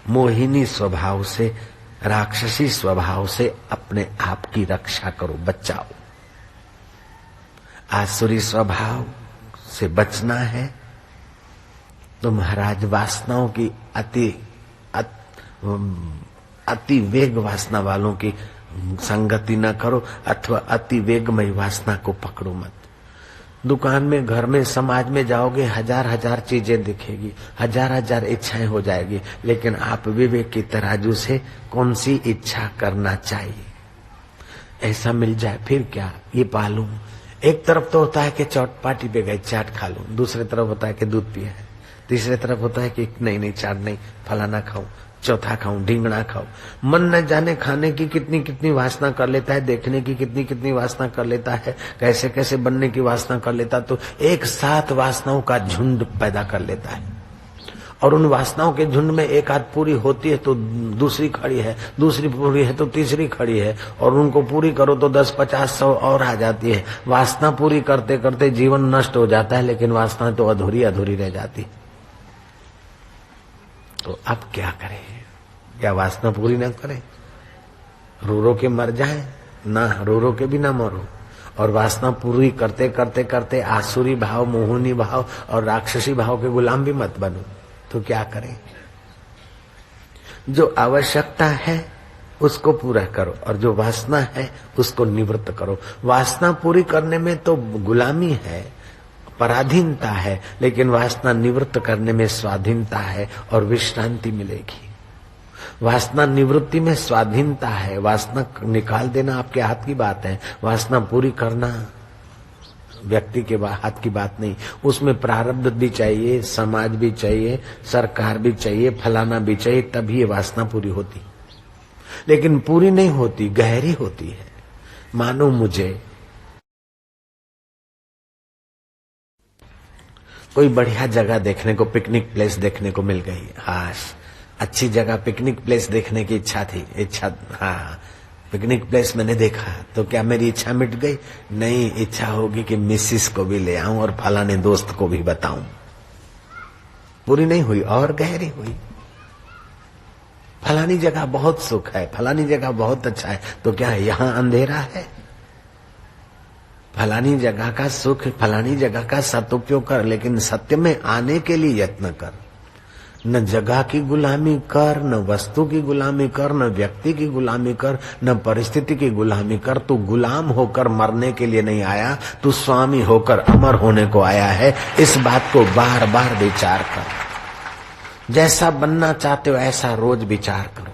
मोहिनी स्वभाव से, राक्षसी स्वभाव से अपने आप की रक्षा करो, बचाओ। आसुरी स्वभाव से बचना है तो महाराज वासनाओं की अति वेग वासना वालों की संगति न करो, अथवा अति वेगमय वासना को पकड़ो मत। दुकान में, घर में, समाज में जाओगे, हजार हजार चीजें दिखेगी, हजार हजार इच्छाएं हो जाएगी, लेकिन आप विवेक की तराजू से कौन सी इच्छा करना चाहिए, ऐसा मिल जाए फिर क्या, ये पालूं। एक तरफ तो होता है कि चौपाटी पे गए चाट खा लूं, दूसरी तरफ होता है कि दूध पिया है, तीसरी तरफ होता है कि नहीं चाट नहीं, फलाना खाऊं, चौथा खाऊं, ढींगना खाऊं। मन न जाने खाने की कितनी कितनी वासना कर लेता है, देखने की कितनी कितनी वासना कर लेता है, कैसे कैसे बनने की वासना कर लेता, तो एक साथ वासनाओं का झुंड पैदा कर लेता है। और उन वासनाओं के झुंड में एक आध पूरी होती है तो दूसरी खड़ी है, दूसरी पूरी है तो तीसरी खड़ी है, और उनको पूरी करो तो 10, 50, 100 और आ जाती है। वासना पूरी करते करते जीवन नष्ट हो जाता है, लेकिन वासना तो अधूरी अधूरी रह जाती है। तो अब क्या करें? क्या वासना पूरी न करें? रो रो के मर जाए ना, रो रो के भी ना मरो। और वासना पूरी करते करते करते आसुरी भाव, मोहिनी भाव और राक्षसी भाव के गुलाम भी मत बनो। तो क्या करें? जो आवश्यकता है उसको पूरा करो, और जो वासना है उसको निवृत्त करो। वासना पूरी करने में तो गुलामी है, पराधीनता है, लेकिन वासना निवृत्त करने में स्वाधीनता है और विश्रांति मिलेगी। वासना निवृत्ति में स्वाधीनता है, वासना निकाल देना आपके हाथ की बात है, वासना पूरी करना व्यक्ति के हाथ की बात नहीं। उसमें प्रारब्ध भी चाहिए, समाज भी चाहिए, सरकार भी चाहिए, फलाना भी चाहिए, तभी ये वासना पूरी होती। लेकिन पूरी नहीं होती, गहरी होती है। मानो मुझे कोई बढ़िया जगह देखने को, पिकनिक प्लेस देखने को मिल गई, हाँ अच्छी जगह पिकनिक प्लेस देखने की इच्छा, हाँ पिकनिक प्लेस मैंने देखा, तो क्या मेरी इच्छा मिट गई? नहीं, इच्छा होगी कि मिसिस को भी ले आऊं और फलाने दोस्त को भी बताऊं। पूरी नहीं हुई और गहरी हुई। फलानी जगह बहुत सुख है, फलानी जगह बहुत अच्छा है, तो क्या यहां अंधेरा है? फलानी जगह का सुख, फलानी जगह का सदुपयोग कर, लेकिन सत्य में आने के लिए यत्न कर। न जगह की गुलामी कर, न वस्तु की गुलामी कर, न व्यक्ति की गुलामी कर, न परिस्थिति की गुलामी कर। तू गुलाम होकर मरने के लिए नहीं आया, तू स्वामी होकर अमर होने को आया है। इस बात को बार बार विचार कर। जैसा बनना चाहते हो ऐसा रोज विचार करो।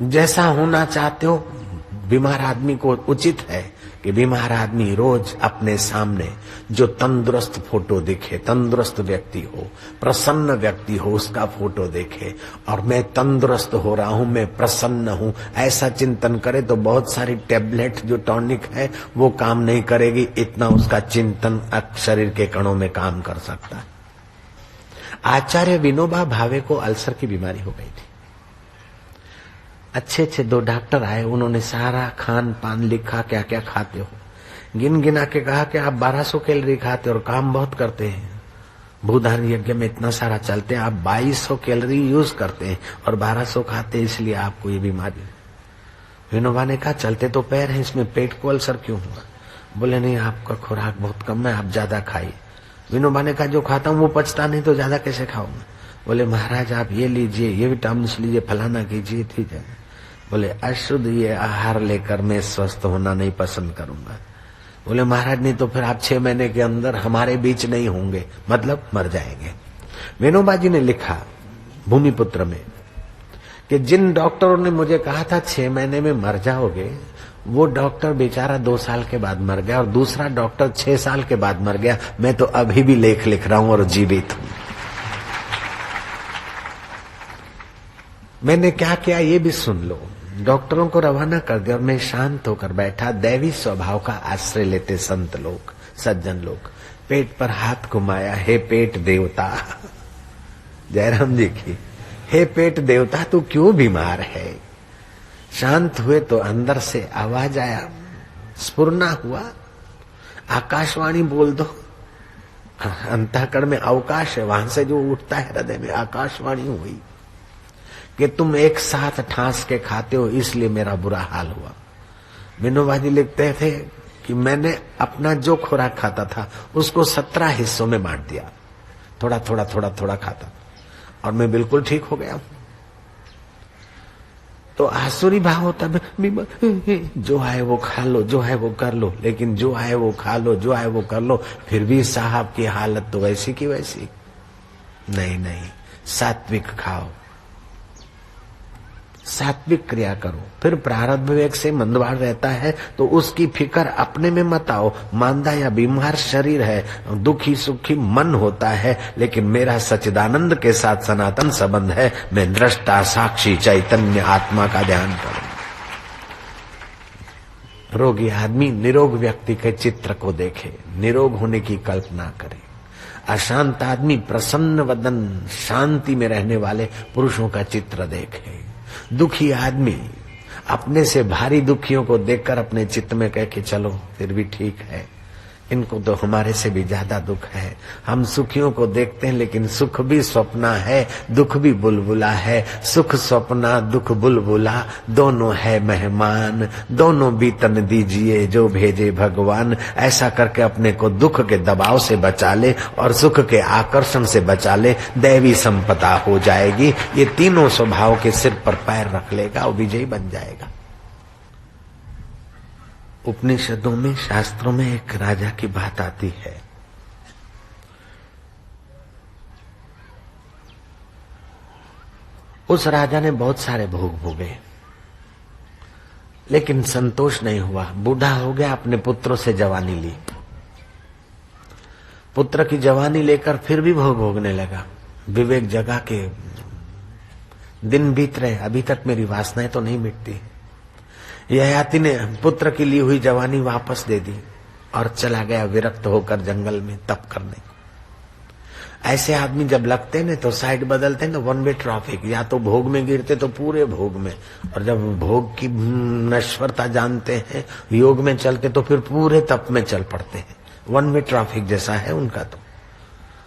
जैसा होना चाहते हो, बीमार आदमी को उचित है कि बीमार आदमी रोज अपने सामने जो तंदुरुस्त फोटो दिखे, तंदुरुस्त व्यक्ति हो, प्रसन्न व्यक्ति हो, उसका फोटो देखे और मैं तंदुरुस्त हो रहा हूं, मैं प्रसन्न हूं, ऐसा चिंतन करे। तो बहुत सारी टैबलेट जो टॉनिक है वो काम नहीं करेगी, इतना उसका चिंतन शरीर के कणों में काम कर सकता है। आचार्य विनोबा भावे को अल्सर की बीमारी हो गई थी। अच्छे 2 डॉक्टर आए, उन्होंने सारा खान पान लिखा, क्या क्या खाते हो। गिन गिना के कहा कि आप 1200 कैलोरी खाते और काम बहुत करते हैं, भूदान यज्ञ में इतना सारा चलते हैं, आप 2200 कैलोरी यूज करते हैं और 1200 खाते हैं, इसलिए आपको ये बीमारी। विनोबा ने कहा चलते तो पैर हैं, इसमें पेट को अल्सर क्यों हुआ? बोले नहीं, आपका खुराक बहुत कम है, आप ज्यादा खाइए। विनोबा ने कहा जो खाता हूँ वो पचता नहीं तो ज्यादा कैसे खाऊंगा? बोले महाराज आप ये लीजिए, ये विटामिन लीजिए, फलाना कीजिए, ठीक है। बोले अशुद्ध ये आहार लेकर मैं स्वस्थ होना नहीं पसंद करूंगा। बोले महाराज नहीं तो फिर आप 6 महीने के अंदर हमारे बीच नहीं होंगे, मतलब मर जाएंगे। विनोबा जी ने लिखा भूमिपुत्र में कि जिन डॉक्टरों ने मुझे कहा था 6 महीने में मर जाओगे, वो डॉक्टर बेचारा 2 साल के बाद मर गया और दूसरा डॉक्टर 6 साल के बाद मर गया। मैं तो अभी भी लेख लिख रहा हूं और जीवित हूं। मैंने क्या किया ये भी सुन लो। डॉक्टरों को रवाना कर दिया और मैं शांत होकर बैठा। दैवी स्वभाव का आश्रय लेते संत लोग, सज्जन लोग। पेट पर हाथ घुमाया, हे पेट देवता, जयराम जी की, हे पेट देवता तू क्यों बीमार है? शांत हुए तो अंदर से आवाज आया, स्फुरना हुआ, आकाशवाणी बोल दो। अंतःकरण में अवकाश है, वहां से जो उठता है हृदय में, आकाशवाणी हुई कि तुम एक साथ ठांस के खाते हो इसलिए मेरा बुरा हाल हुआ। विनोबा जी लिखते थे कि मैंने अपना जो खुराक खाता था उसको 17 हिस्सों में बांट दिया, थोड़ा थोड़ा थोड़ा थोड़ा खाता और मैं बिल्कुल ठीक हो गया। तो आसुरी भाव होता है, जो आए वो खा लो, जो है वो कर लो, लेकिन जो आए वो खा लो, जो आए वो कर लो, फिर भी साहब की हालत तो वैसी की वैसी। नहीं नहीं, सात्विक खाओ, सात्विक क्रिया करो। फिर प्रारब्ध विवेक से मंदवाड़ रहता है तो उसकी फिक्र अपने में मत आओ। मांदा या बीमार शरीर है, दुखी सुखी मन होता है, लेकिन मेरा सच्चिदानंद के साथ सनातन संबंध है। मैं दृष्टा साक्षी चैतन्य आत्मा का ध्यान करूं। रोगी आदमी निरोग व्यक्ति के चित्र को देखे, निरोग होने की कल्पना करे। अशांत आदमी प्रसन्न वदन शांति में रहने वाले पुरुषों का चित्र देखे। दुखी आदमी अपने से भारी दुखियों को देखकर अपने चित्त में कह के चलो फिर भी ठीक है, इनको तो हमारे से भी ज्यादा दुख है। हम सुखियों को देखते हैं लेकिन सुख भी स्वप्ना है, दुख भी बुलबुला है। सुख स्वप्ना दुख बुलबुला दोनों है मेहमान, दोनों बीतन दीजिए जो भेजे भगवान। ऐसा करके अपने को दुख के दबाव से बचा ले और सुख के आकर्षण से बचा ले, दैवी संपदा हो जाएगी। ये तीनों स्वभाव के सिर पर पैर रख लेगा और विजयी बन जाएगा। उपनिषदों में, शास्त्रों में एक राजा की बात आती है। उस राजा ने बहुत सारे भोग भोगे लेकिन संतोष नहीं हुआ। बूढ़ा हो गया, अपने पुत्रों से जवानी ली। पुत्र की जवानी लेकर फिर भी भोग भोगने लगा। विवेक जगा के दिन बीत रहे, अभी तक मेरी वासनाएं तो नहीं मिटती। ययाति ने पुत्र की ली हुई जवानी वापस दे दी और चला गया विरक्त होकर जंगल में तप करने। ऐसे आदमी जब लगते न तो साइड बदलते न, 1 वे ट्रैफिक, या तो भोग में गिरते तो पूरे भोग में, और जब भोग की नश्वरता जानते हैं योग में चलते तो फिर पूरे तप में चल पड़ते हैं। 1 वे ट्रैफिक जैसा है उनका। तो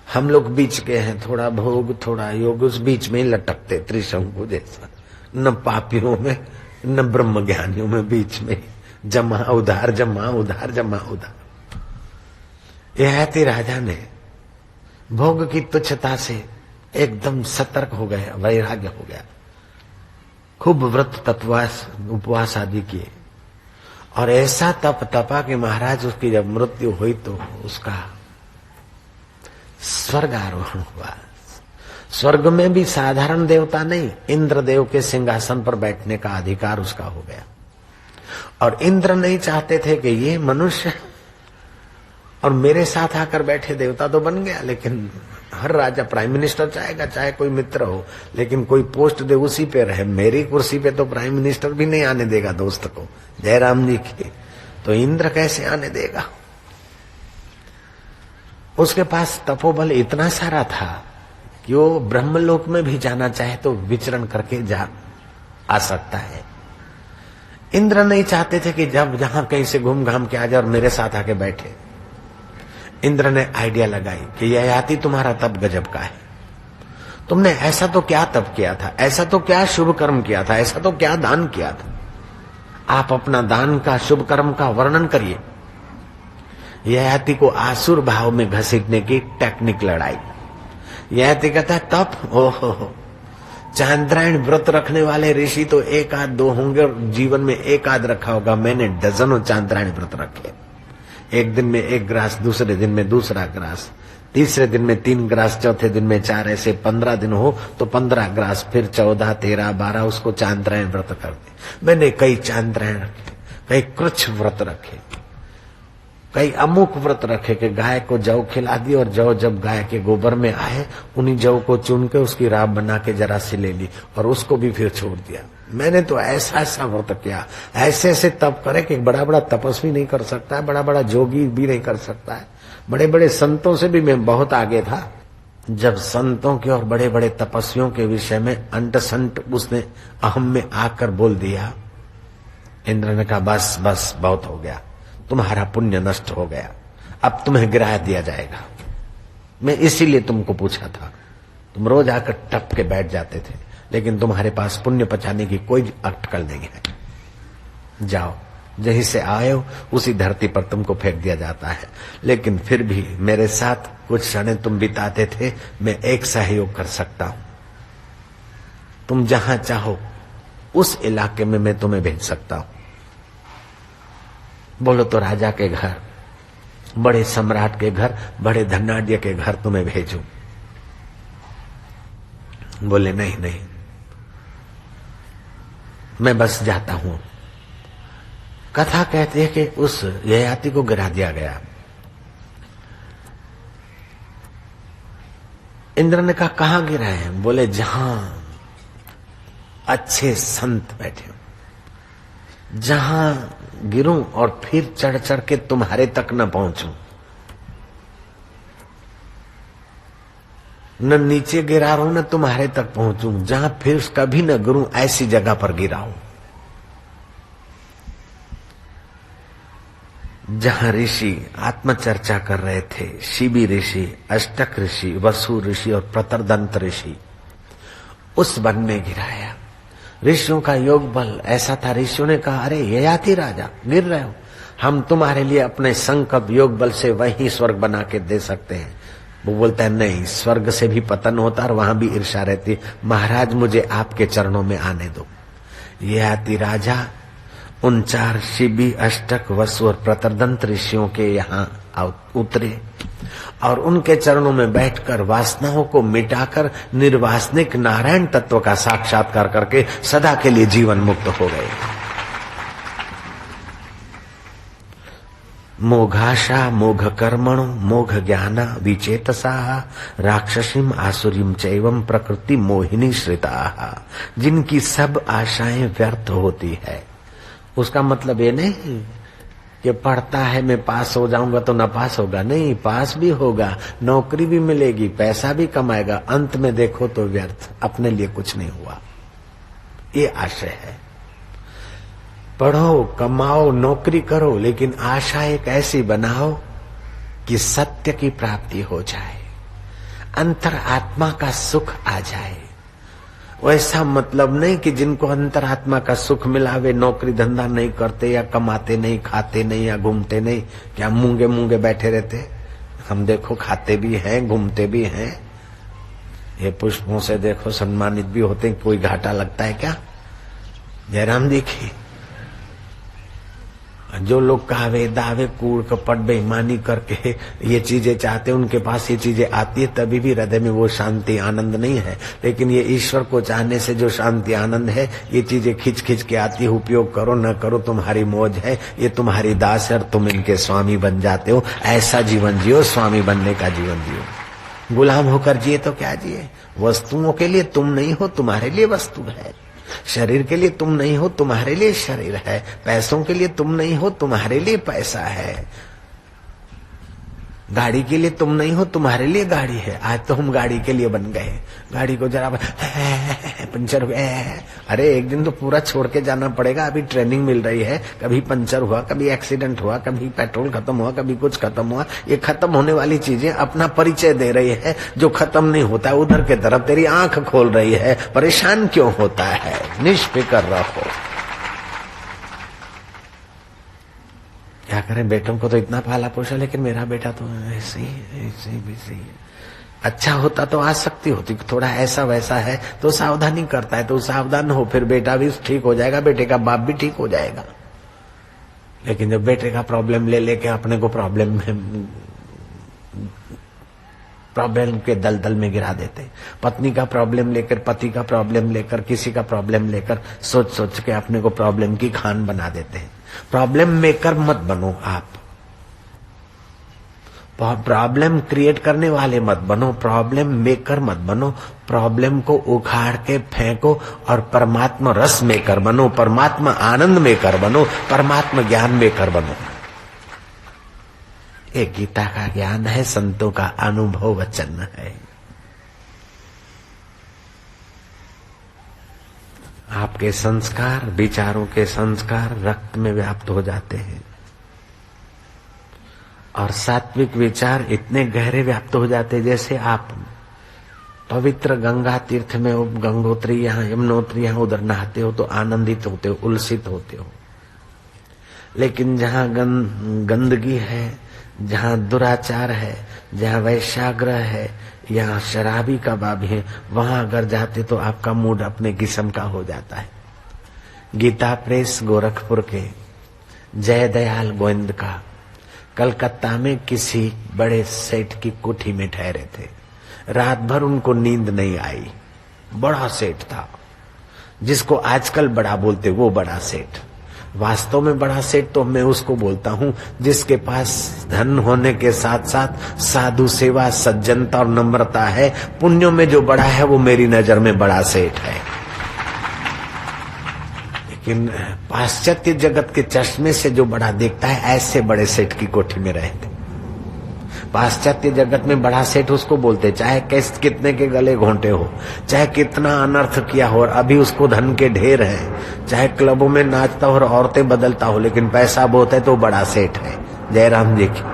हम लोग बीच के हैं, थोड़ा भोग थोड़ा योग, उस बीच में ही लटकते त्रिशंकु जैसा, न पापियों में न ब्रह्म ज्ञानियों में, बीच में जमा उधार जमा उधार जमा उधार। यह राजा ने भोग की तुच्छता से एकदम सतर्क हो गया, वैराग्य हो गया। खूब व्रत तपवास उपवास आदि किए और ऐसा तप तपा कि महाराज उसकी जब मृत्यु हुई तो उसका स्वर्ग आरोहण हुआ। स्वर्ग में भी साधारण देवता नहीं, इंद्रदेव के सिंहासन पर बैठने का अधिकार उसका हो गया। और इंद्र नहीं चाहते थे कि ये मनुष्य और मेरे साथ आकर बैठे, देवता तो बन गया, लेकिन हर राजा प्राइम मिनिस्टर चाहेगा, चाहे कोई मित्र हो, लेकिन कोई पोस्ट दे उसी पे रहे। मेरी कुर्सी पे तो प्राइम मिनिस्टर भी नहीं आने देगा दोस्त को, जयराम जी की, तो इंद्र कैसे आने देगा? उसके पास तपोबल इतना सारा था कि वो ब्रह्मलोक में भी जाना चाहे तो विचरण करके जा आ सकता है। इंद्र नहीं चाहते थे कि जब जहां कहीं से घूम घाम के आ जाए और मेरे साथ आके बैठे। इंद्र ने आइडिया लगाई कि ययाति तुम्हारा तप गजब का है, तुमने ऐसा तो क्या तप किया था, ऐसा तो क्या शुभ कर्म किया था, ऐसा तो क्या दान किया था, आप अपना दान का शुभ कर्म का वर्णन करिए। ययाति को आसुर भाव में घसीटने की टेक्निक लड़ाई। ययाति कहता है तप, ओहो चांद्रायण व्रत रखने वाले ऋषि तो एक आध दो होंगे और जीवन में एक आध रखा होगा, मैंने डजनों चांद्रायण व्रत रखे। एक दिन में 1 ग्रास, दूसरे दिन में दूसरा ग्रास, तीसरे दिन में 3 ग्रास, चौथे दिन में 4, ऐसे 15 दिन हो तो 15 ग्रास, फिर 14, 13, 12 उसको चांद्रायण व्रत कर दे। मैंने कई चांद्रायण रखे, कई कृच्छ व्रत रखे, कई अमुक व्रत रखे कि गाय को जौ खिला दी और जौ जब गाय के गोबर में आए उन्हीं जौ को चुन के उसकी राब बना के जरा सी ले ली और उसको भी फिर छोड़ दिया। मैंने तो ऐसा ऐसा व्रत किया, ऐसे ऐसे तप करे कि बड़ा बड़ा तपस्वी नहीं कर सकता है, बड़ा बड़ा जोगी भी नहीं कर सकता है, बड़े बड़े संतों से भी मैं बहुत आगे था। जब संतों के और बड़े बड़े तपस्वियों के विषय में अंट संट उसने अहम में आकर बोल दिया, इंद्र ने कहा बस बस बहुत हो गया, तुम्हारा पुण्य नष्ट हो गया, अब तुम्हें गिरा दिया जाएगा। मैं इसीलिए तुमको पूछा था, तुम रोज आकर टप के बैठ जाते थे, लेकिन तुम्हारे पास पुण्य पचाने की कोई अटकल नहीं है। जाओ, जहीं से आए हो उसी धरती पर तुमको फेंक दिया जाता है। लेकिन फिर भी मेरे साथ कुछ क्षण तुम बिताते थे, मैं एक सहयोग कर सकता हूं। तुम जहां चाहो उस इलाके में मैं तुम्हें भेज सकता हूं। बोलो तो राजा के घर, बड़े सम्राट के घर, बड़े धनाढ्य के घर तुम्हें भेजूं। बोले नहीं नहीं, मैं बस जाता हूं। कथा कहती है कि उस ययाति को गिरा दिया गया। इंद्र ने कहा कहां गिरा है? बोले जहां अच्छे संत बैठे हो, जहां गिरूं और फिर चढ़ चढ़ के तुम्हारे तक न पहुंचूं, न नीचे गिरा रहूं न तुम्हारे तक पहुंचूं, जहां फिर कभी न गिरूं ऐसी जगह पर गिरा हूं। जहां ऋषि आत्मचर्चा कर रहे थे, शिबी ऋषि, अष्टक ऋषि, वसु ऋषि और प्रतरदंत ऋषि, उस वन में गिराया। ऋषियों का योग बल ऐसा था, ऋषियों ने कहा अरे ययाति राजा गिर रहे हो, हम तुम्हारे लिए अपने संकल्प योग बल से वही स्वर्ग बना के दे सकते हैं। वो बोलता है नहीं, स्वर्ग से भी पतन होता और वहां भी ईर्ष्या रहती, महाराज मुझे आपके चरणों में आने दो। ययाति राजा उन 4 शिबी, अष्टक, वसु और प्रतरदंत ऋषियों के यहाँ उतरे और उनके चरणों में बैठकर वासनाओं को मिटाकर निर्वासनिक नारायण तत्व का साक्षात्कार करके सदा के लिए जीवन मुक्त हो गए। मोघाशा मोघ कर्मणो मोघ ज्ञाना विचेतसा राक्षसीम आसुरीम चैवम प्रकृति मोहिनी श्रिता, जिनकी सब आशाएं व्यर्थ होती है। उसका मतलब ये नहीं कि पढ़ता है मैं पास हो जाऊंगा तो न पास होगा, नहीं, पास भी होगा, नौकरी भी मिलेगी, पैसा भी कमाएगा, अंत में देखो तो व्यर्थ, अपने लिए कुछ नहीं हुआ। ये आशय है। पढ़ो, कमाओ, नौकरी करो, लेकिन आशा एक ऐसी बनाओ कि सत्य की प्राप्ति हो जाए, अंतर आत्मा का सुख आ जाए। वैसा मतलब नहीं कि जिनको अंतरात्मा का सुख मिला वे नौकरी धंधा नहीं करते या कमाते नहीं, खाते नहीं या घूमते नहीं, क्या मूंगे मूंगे बैठे रहते। हम देखो खाते भी हैं, घूमते भी हैं, ये पुष्पों से देखो सम्मानित भी होते हैं, कोई घाटा लगता है क्या? जयराम देखिए, जो लोग कहावे दावे कूड़ कपट बेईमानी करके ये चीजें चाहते, उनके पास ये चीजें आती है, तभी भी हृदय में वो शांति आनंद नहीं है। लेकिन ये ईश्वर को चाहने से जो शांति आनंद है, ये चीजें खिंच खिंच के आती है। उपयोग करो न करो तुम्हारी मौज है, ये तुम्हारी दास है और तुम इनके स्वामी बन जाते हो। ऐसा जीवन जियो, स्वामी बनने का जीवन जियो। गुलाम होकर जिए तो क्या जिए? वस्तुओं के लिए तुम नहीं हो, तुम्हारे लिए वस्तु है। शरीर के लिए तुम नहीं हो, तुम्हारे लिए शरीर है। पैसों के लिए तुम नहीं हो, तुम्हारे लिए पैसा है। गाड़ी के लिए तुम नहीं हो, तुम्हारे लिए गाड़ी है। आज तो हम गाड़ी के लिए बन गए। गाड़ी को जरा पंचर हो गया। अरे एक दिन तो पूरा छोड़ के जाना पड़ेगा, अभी ट्रेनिंग मिल रही है। कभी पंचर हुआ, कभी एक्सीडेंट हुआ, कभी पेट्रोल खत्म हुआ, कभी कुछ खत्म हुआ। ये खत्म होने वाली चीजें अपना परिचय दे रही है। जो खत्म नहीं होता है उधर के तरफ तेरी आंख खोल रही है। परेशान क्यों होता है? निष्फिक्र रहो। क्या करें, बेटों को तो इतना पाला पोषा, लेकिन मेरा बेटा तो ऐसे ही अच्छा होता तो आसक्ति होती, थोड़ा ऐसा वैसा है तो सावधानी करता है, तो सावधान हो, फिर बेटा भी ठीक हो जाएगा, बेटे का बाप भी ठीक हो जाएगा। लेकिन जब बेटे का प्रॉब्लम ले लेके अपने को प्रॉब्लम के दलदल में गिरा देते, पत्नी का प्रॉब्लम लेकर, पति का प्रॉब्लम लेकर, किसी का प्रॉब्लम लेकर सोच सोच के अपने को प्रॉब्लम की खान बना देते हैं। प्रॉब्लम मेकर मत बनो आप, प्रॉब्लम क्रिएट करने वाले मत बनो, प्रॉब्लम मेकर मत बनो। प्रॉब्लम को उखाड़ के फेंको और परमात्मा रस मेकर बनो, परमात्मा आनंद मेकर बनो, परमात्मा ज्ञान मेकर बनो। एक गीता का ज्ञान है, संतों का अनुभव वचन है। आपके संस्कार, विचारों के संस्कार रक्त में व्याप्त हो जाते हैं और सात्विक विचार इतने गहरे व्याप्त हो जाते हैं, जैसे आप पवित्र गंगा तीर्थ में गंगोत्री यहाँ यमुनोत्री यहाँ उधर नहाते हो तो आनंदित होते हो, उल्सित होते हो। लेकिन जहाँ गंदगी है, जहाँ दुराचार है, जहाँ वैश्याग्रह है, यहाँ शराबी कबाब है, वहां अगर जाते तो आपका मूड अपने किस्म का हो जाता है। गीता प्रेस गोरखपुर के जय दयाल गोविंद का कलकत्ता में किसी बड़े सेठ की कोठी में ठहरे थे। रात भर उनको नींद नहीं आई। बड़ा सेठ था, जिसको आजकल बड़ा बोलते, वो बड़ा सेठ। वास्तव में बड़ा सेठ तो मैं उसको बोलता हूँ जिसके पास धन होने के साथ साथ साधु सेवा, सज्जनता और नम्रता है। पुण्यों में जो बड़ा है वो मेरी नजर में बड़ा सेठ है। लेकिन पाश्चात्य जगत के चश्मे से जो बड़ा देखता है, ऐसे बड़े सेठ की कोठी में रहते। पाश्चात्य जगत में बड़ा सेठ उसको बोलते, चाहे कितने के गले घोंटे हो, चाहे कितना अनर्थ किया हो और अभी उसको धन के ढेर है, चाहे क्लबों में नाचता हो और औरतें बदलता हो, लेकिन पैसा बहुत है तो बड़ा सेठ है। जयराम जी की।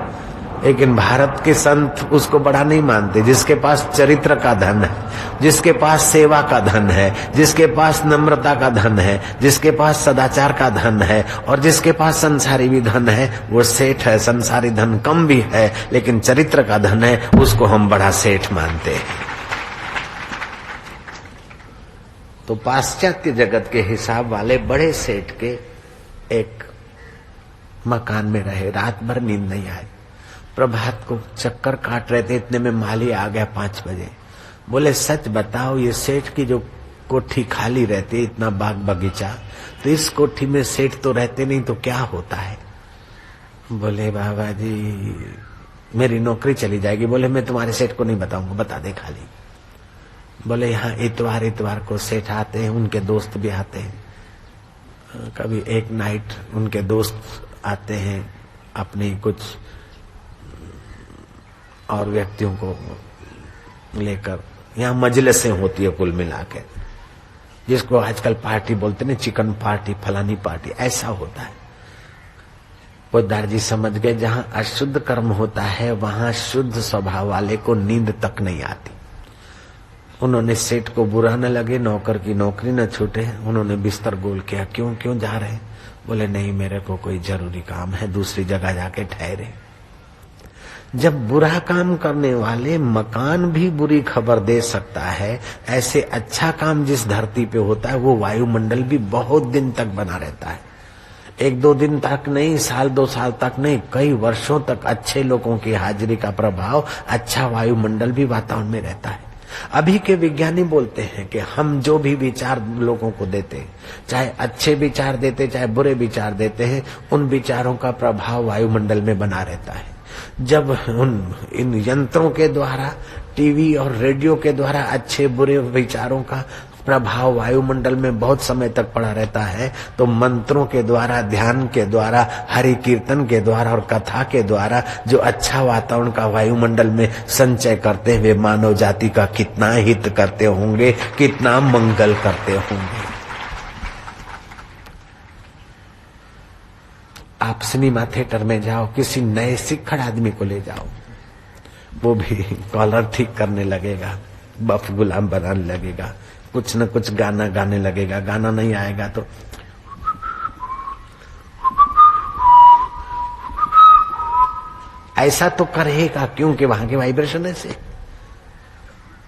लेकिन भारत के संत उसको बड़ा नहीं मानते। जिसके पास चरित्र का धन है, जिसके पास सेवा का धन है, जिसके पास नम्रता का धन है, जिसके पास सदाचार का धन है और जिसके पास संसारी भी धन है, वो सेठ है। संसारी धन कम भी है लेकिन चरित्र का धन है, उसको हम बड़ा सेठ मानते हैं। तो पाश्चात्य जगत के हिसाब वाले बड़े सेठ के एक मकान में रहे। रात भर नींद नहीं आई। प्रभात को चक्कर काट रहे थे, इतने में माली आ गया 5 बजे। बोले, सच बताओ, ये सेठ की जो कोठी खाली रहती, इतना बाग बगीचा, तो इस कोठी में सेठ तो रहते नहीं तो क्या होता है? बोले, बाबा जी मेरी नौकरी चली जाएगी। बोले, मैं तुम्हारे सेठ को नहीं बताऊंगा, बता दे खाली। बोले, यहाँ इतवार को सेठ आते हैं, उनके दोस्त भी आते हैं। कभी एक नाइट उनके दोस्त आते हैं, अपनी कुछ और व्यक्तियों को लेकर। यहाँ मजलिसें होती है कुल मिला के, जिसको आजकल पार्टी बोलते हैं, चिकन पार्टी, फलानी पार्टी, ऐसा होता है। पोद्दार जी समझ गए, जहाँ अशुद्ध कर्म होता है वहां शुद्ध स्वभाव वाले को नींद तक नहीं आती। उन्होंने सेठ को बुरा न लगे, नौकर की नौकरी न छूटे, उन्होंने बिस्तर गोल किया। क्यों जा रहे? बोले, नहीं मेरे को कोई जरूरी काम है, दूसरी जगह जाके ठहरे। जब बुरा काम करने वाले मकान भी बुरी खबर दे सकता है, ऐसे अच्छा काम जिस धरती पे होता है वो वायुमंडल भी बहुत दिन तक बना रहता है। 1-2 दिन तक नहीं, साल 2 साल तक नहीं, कई वर्षों तक अच्छे लोगों की हाजिरी का प्रभाव अच्छा वायुमंडल भी वातावरण में रहता है। अभी के विज्ञानी बोलते हैं कि हम जो भी विचार लोगों को देते, चाहे अच्छे विचार देते चाहे बुरे विचार देते हैं, उन विचारों का प्रभाव वायुमंडल में बना रहता है। जब इन यंत्रों के द्वारा, टीवी और रेडियो के द्वारा अच्छे बुरे विचारों का प्रभाव वायुमंडल में बहुत समय तक पड़ा रहता है, तो मंत्रों के द्वारा, ध्यान के द्वारा, हरि कीर्तन के द्वारा और कथा के द्वारा जो अच्छा वातावरण का वायुमंडल में संचय करते हैं, वे मानव जाति का कितना हित करते होंगे, कितना मंगल करते होंगे। आप सिनेमा थिएटर में जाओ, किसी नए सिक्खड़ आदमी को ले जाओ, वो भी कॉलर ठीक करने लगेगा, बफ गुलाम बनाने लगेगा, कुछ न कुछ गाना गाने लगेगा। गाना नहीं आएगा तो ऐसा तो करेगा, क्योंकि वहां के वाइब्रेशन ऐसे।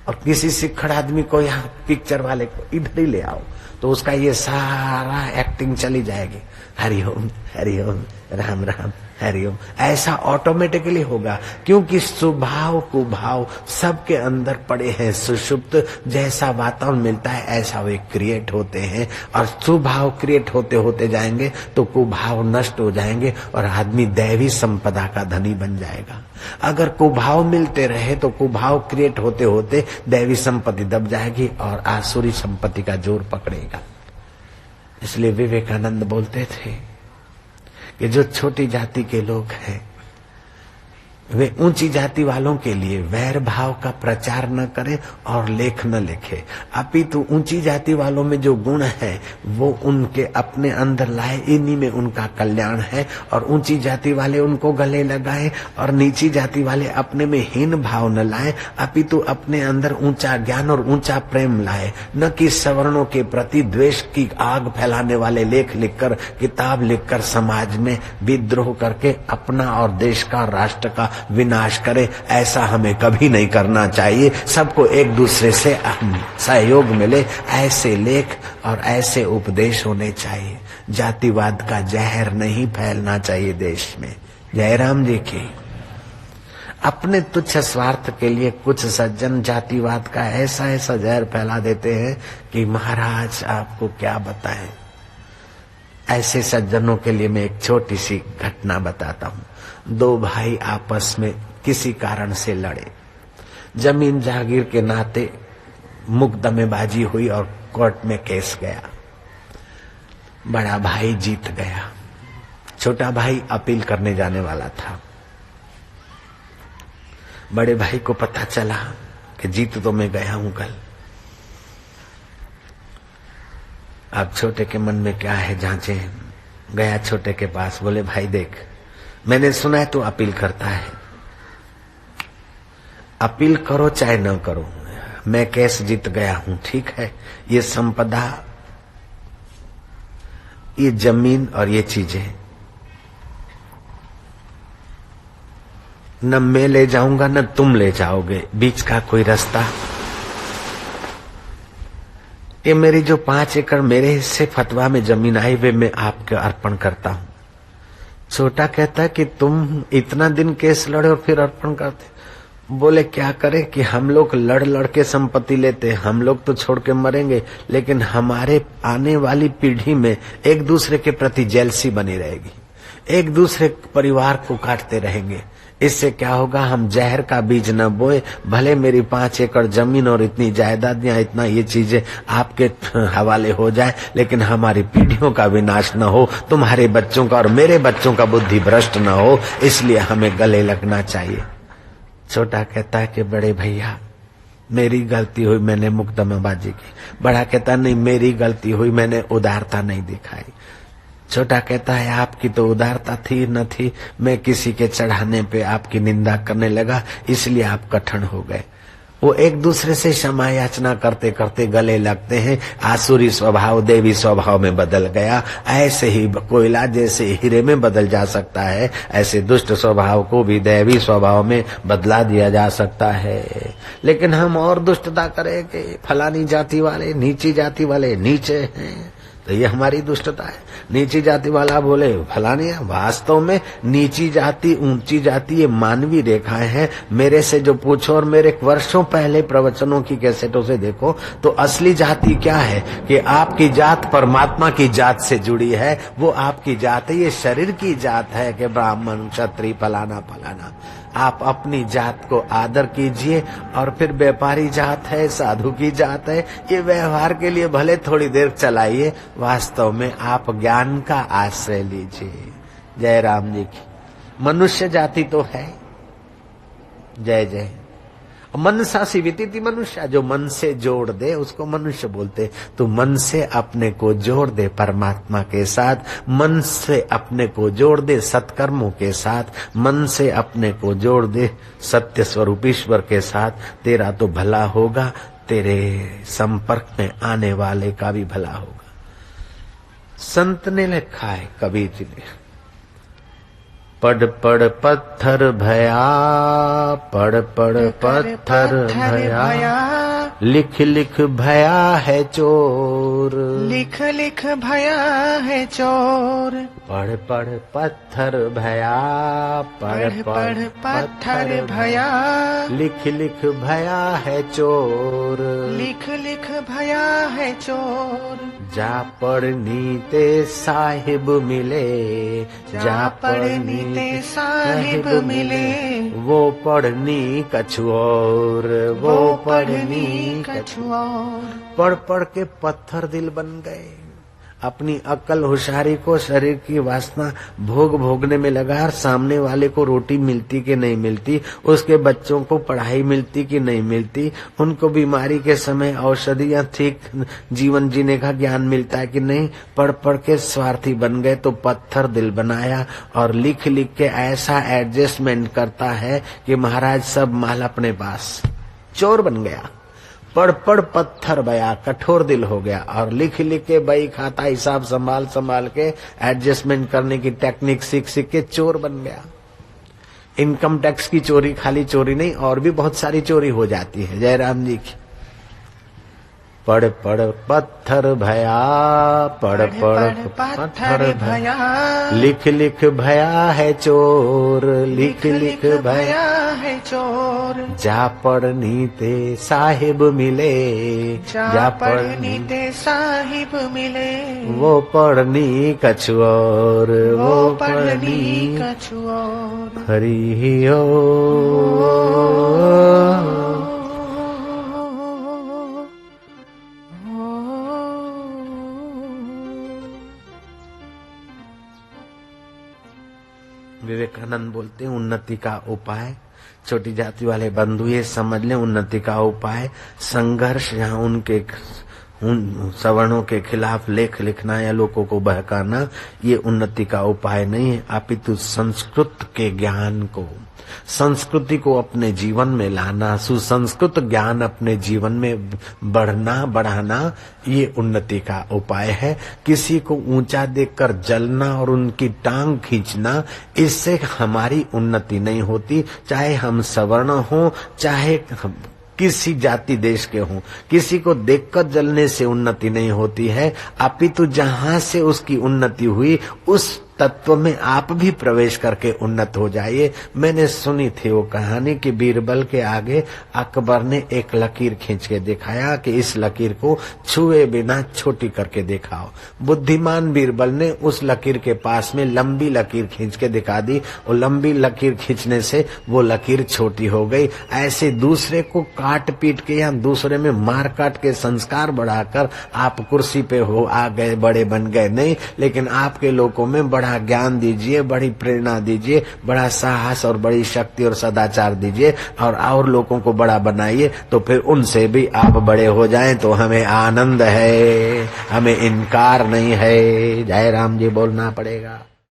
और किसी सिक्खड़ आदमी को यहाँ पिक्चर वाले को इधर ही ले आओ तो उसका ये सारा एक्टिंग चली जाएगी। हरिओम हरिओम, राम राम, हरिओम, ऐसा ऑटोमेटिकली होगा, क्योंकि स्वभाव कुभाव सबके अंदर पड़े हैं। सुषुप्त जैसा वातावरण मिलता है ऐसा वे क्रिएट होते हैं, और स्वभाव क्रिएट होते होते जाएंगे तो कुभाव नष्ट हो जाएंगे और आदमी दैवी संपदा का धनी बन जाएगा। अगर कुभाव मिलते रहे तो कुभाव क्रिएट होते होते दैवी संपत्ति दब जाएगी और आसुरी संपत्ति का जोर पकड़ेगा। इसलिए विवेकानंद बोलते थे कि जो छोटी जाति के लोग हैं वे ऊंची जाति वालों के लिए वैर भाव का प्रचार न करें और लेख न लिखे, अपितु ऊंची जाति वालों में जो गुण है वो उनके अपने अंदर लाए, इन्हीं में उनका कल्याण है। और ऊंची जाति वाले उनको गले लगाएं और नीची जाति वाले अपने में हीन भाव न लाएं, अपितु अपने अंदर ऊंचा ज्ञान और ऊंचा प्रेम लाए। न कि सवर्णों के प्रति द्वेष की आग फैलाने वाले लेख लिखकर, किताब लिखकर समाज में विद्रोह करके अपना और देश का, राष्ट्र का विनाश करे। ऐसा हमें कभी नहीं करना चाहिए। सबको एक दूसरे से सहयोग मिले, ऐसे लेख और ऐसे उपदेश होने चाहिए। जातिवाद का जहर नहीं फैलना चाहिए देश में। जयराम जी की। अपने तुच्छ स्वार्थ के लिए कुछ सज्जन जातिवाद का ऐसा ऐसा जहर फैला देते हैं कि महाराज आपको क्या बताएं। ऐसे सज्जनों के लिए मैं एक छोटी सी घटना बताता हूँ। दो भाई आपस में किसी कारण से लड़े, जमीन जागीर के नाते मुकदमेबाजी हुई और कोर्ट में केस गया। बड़ा भाई जीत गया, छोटा भाई अपील करने जाने वाला था। बड़े भाई को पता चला कि जीत तो मैं गया हूं कल। अब छोटे के मन में क्या है जांचे। गया छोटे के पास, बोले भाई देख, मैंने सुना है तू अपील करता है, अपील करो चाहे न करो, मैं केस जीत गया हूं, ठीक है। ये संपदा, ये जमीन और ये चीजें न मैं ले जाऊंगा न तुम ले जाओगे, बीच का कोई रास्ता। ये मेरी जो 5 एकड़ मेरे हिस्से फतवा में जमीन आई वे मैं आपके अर्पण करता हूं। छोटा कहता है कि तुम इतना दिन केस लड़े और फिर अर्पण करते। बोले क्या करें कि हम लोग लड़ लड़ के संपत्ति लेते, हम लोग तो छोड़ के मरेंगे, लेकिन हमारे आने वाली पीढ़ी में एक दूसरे के प्रति जेलसी बनी रहेगी, एक दूसरे परिवार को काटते रहेंगे। इससे क्या होगा, हम जहर का बीज न बोए। भले मेरी 5 एकड़ जमीन और इतनी जायदादियां, इतना ये चीजें आपके हवाले हो जाए, लेकिन हमारी पीढ़ियों का विनाश न हो, तुम्हारे बच्चों का और मेरे बच्चों का बुद्धि भ्रष्ट न हो, इसलिए हमें गले लगना चाहिए। छोटा कहता है कि बड़े भैया मेरी गलती हुई, मैंने मुकदमेबाजी की। बड़ा कहता नहीं, मेरी गलती हुई, मैंने उदारता नहीं दिखाई। छोटा कहता है आपकी तो उदारता थी न थी, मैं किसी के चढ़ाने पे आपकी निंदा करने लगा, इसलिए आप कठिन हो गए। वो एक दूसरे से क्षमा याचना करते करते गले लगते हैं। आसुरी स्वभाव देवी स्वभाव में बदल गया। ऐसे ही कोयला जैसे हीरे में बदल जा सकता है, ऐसे दुष्ट स्वभाव को भी दैवी स्वभाव में बदला दिया जा सकता है। लेकिन हम और दुष्टता करें कि फलानी जाति वाले, नीची जाति वाले नीचे हैं, तो ये हमारी दुष्टता है। नीची जाति वाला बोले फलानी है, वास्तव में नीची जाति ऊंची जाति ये मानवीय रेखाएं हैं। मेरे से जो पूछो और मेरे वर्षों पहले प्रवचनों की कैसेटों से देखो तो असली जाति क्या है कि आपकी जात परमात्मा की जात से जुड़ी है। वो आपकी जात है, ये शरीर की जात है कि ब्राह्मण क्षत्रिय फलाना फलाना। आप अपनी जात को आदर कीजिए। और फिर व्यापारी जात है, साधु की जात है, ये व्यवहार के लिए भले थोड़ी देर चलाइए, वास्तव में आप ज्ञान का आश्रय लीजिए। जय राम जी की। मनुष्य जाति तो है, जय जय। मनसा सीविति मनुष्य, जो मन से जोड़ दे उसको मनुष्य बोलते। तो मन से अपने को जोड़ दे परमात्मा के साथ, मन से अपने को जोड़ दे सत्कर्मों के साथ, मन से अपने को जोड़ दे सत्य स्वरूप ईश्वर के साथ। तेरा तो भला होगा, तेरे संपर्क में आने वाले का भी भला होगा। संत ने लिखा है, कबीर जी ने, पड़ पड़ पत्थर भया, पड़ पड़ पत्थर भया, लिख लिख भया है चोर, लिख लिख भया है चोर। पड़ पड़ पत्थर भया, पढ़ पढ़ पत्थर भया, लिख लिख भया है चोर, लिख लिख भया है चोर। जा पढ़नी ते साहिब मिले, जा पढ़नी ते साहिब मिले, वो पढ़नी कछु और, वो पढ़नी कछु और। पढ़ पढ़ के पत्थर दिल बन गए। अपनी अक्ल होशियारी को शरीर की वासना भोग भोगने में लगा। सामने वाले को रोटी मिलती कि नहीं मिलती, उसके बच्चों को पढ़ाई मिलती कि नहीं मिलती, उनको बीमारी के समय औषधियां ठीक जीवन जीने का ज्ञान मिलता है कि नहीं, पढ़ पढ़ के स्वार्थी बन गए। तो पत्थर दिल बनाया और लिख लिख के ऐसा एडजस्टमेंट करता है कि महाराज सब माल अपने पास, चोर बन गया। पढ़ पढ़ पत्थर बया, कठोर दिल हो गया। और लिख लिख के बही खाता हिसाब संभाल संभाल के एडजस्टमेंट करने की टेक्निक सीख सीख के चोर बन गया। इनकम टैक्स की चोरी खाली चोरी नहीं, और भी बहुत सारी चोरी हो जाती है। जय राम जी की। पढ़ पढ़ पत्थर भया, पढ़ पढ़ पत्थर भया, लिख लिख भया है चोर, लिख लिख भया है चोर। जा पढ़नी ते साहिब मिले, जा पढ़नी ते साहिब मिले, वो पढ़नी कछु और, वो पढ़नी कछु और। हरि हो। विवेकानंद बोलते हैं, उन्नति का उपाय, छोटी जाति वाले बंधु ये समझ लें, उन्नति का उपाय संघर्ष, यहाँ उनके उन सवर्णों के खिलाफ लेख लिखना या लोगों को बहकाना, ये उन्नति का उपाय नहीं है। अपितु संस्कृत के ज्ञान को, संस्कृति को अपने जीवन में लाना, सुसंस्कृत ज्ञान अपने जीवन में बढ़ाना, ये उन्नति का उपाय है। किसी को ऊंचा देखकर जलना और उनकी टांग खींचना, इससे हमारी उन्नति नहीं होती। चाहे हम सवर्ण हो, चाहे किसी जाति देश के हों, किसी को देखकर जलने से उन्नति नहीं होती है। अपितु जहां से उसकी उन्नति हुई, उस तत्व में आप भी प्रवेश करके उन्नत हो जाइए। मैंने सुनी थी वो कहानी कि बीरबल के आगे अकबर ने एक लकीर खींच के दिखाया कि इस लकीर को छुए बिना छोटी करके दिखाओ। बुद्धिमान बीरबल ने उस लकीर के पास में लंबी लकीर खींच के दिखा दी, और लंबी लकीर खींचने से वो लकीर छोटी हो गई। ऐसे दूसरे को काट पीट के या दूसरे में मार काट के संस्कार बढ़ाकर आप कुर्सी पे हो आ गए, बड़े बन गए नहीं, लेकिन आपके लोगों में बड़ा ज्ञान दीजिए, बड़ी प्रेरणा दीजिए, बड़ा साहस और बड़ी शक्ति और सदाचार दीजिए, और लोगों को बड़ा बनाइए, तो फिर उनसे भी आप बड़े हो जाएं तो हमें आनंद है, हमें इनकार नहीं है। जय राम जी बोलना पड़ेगा।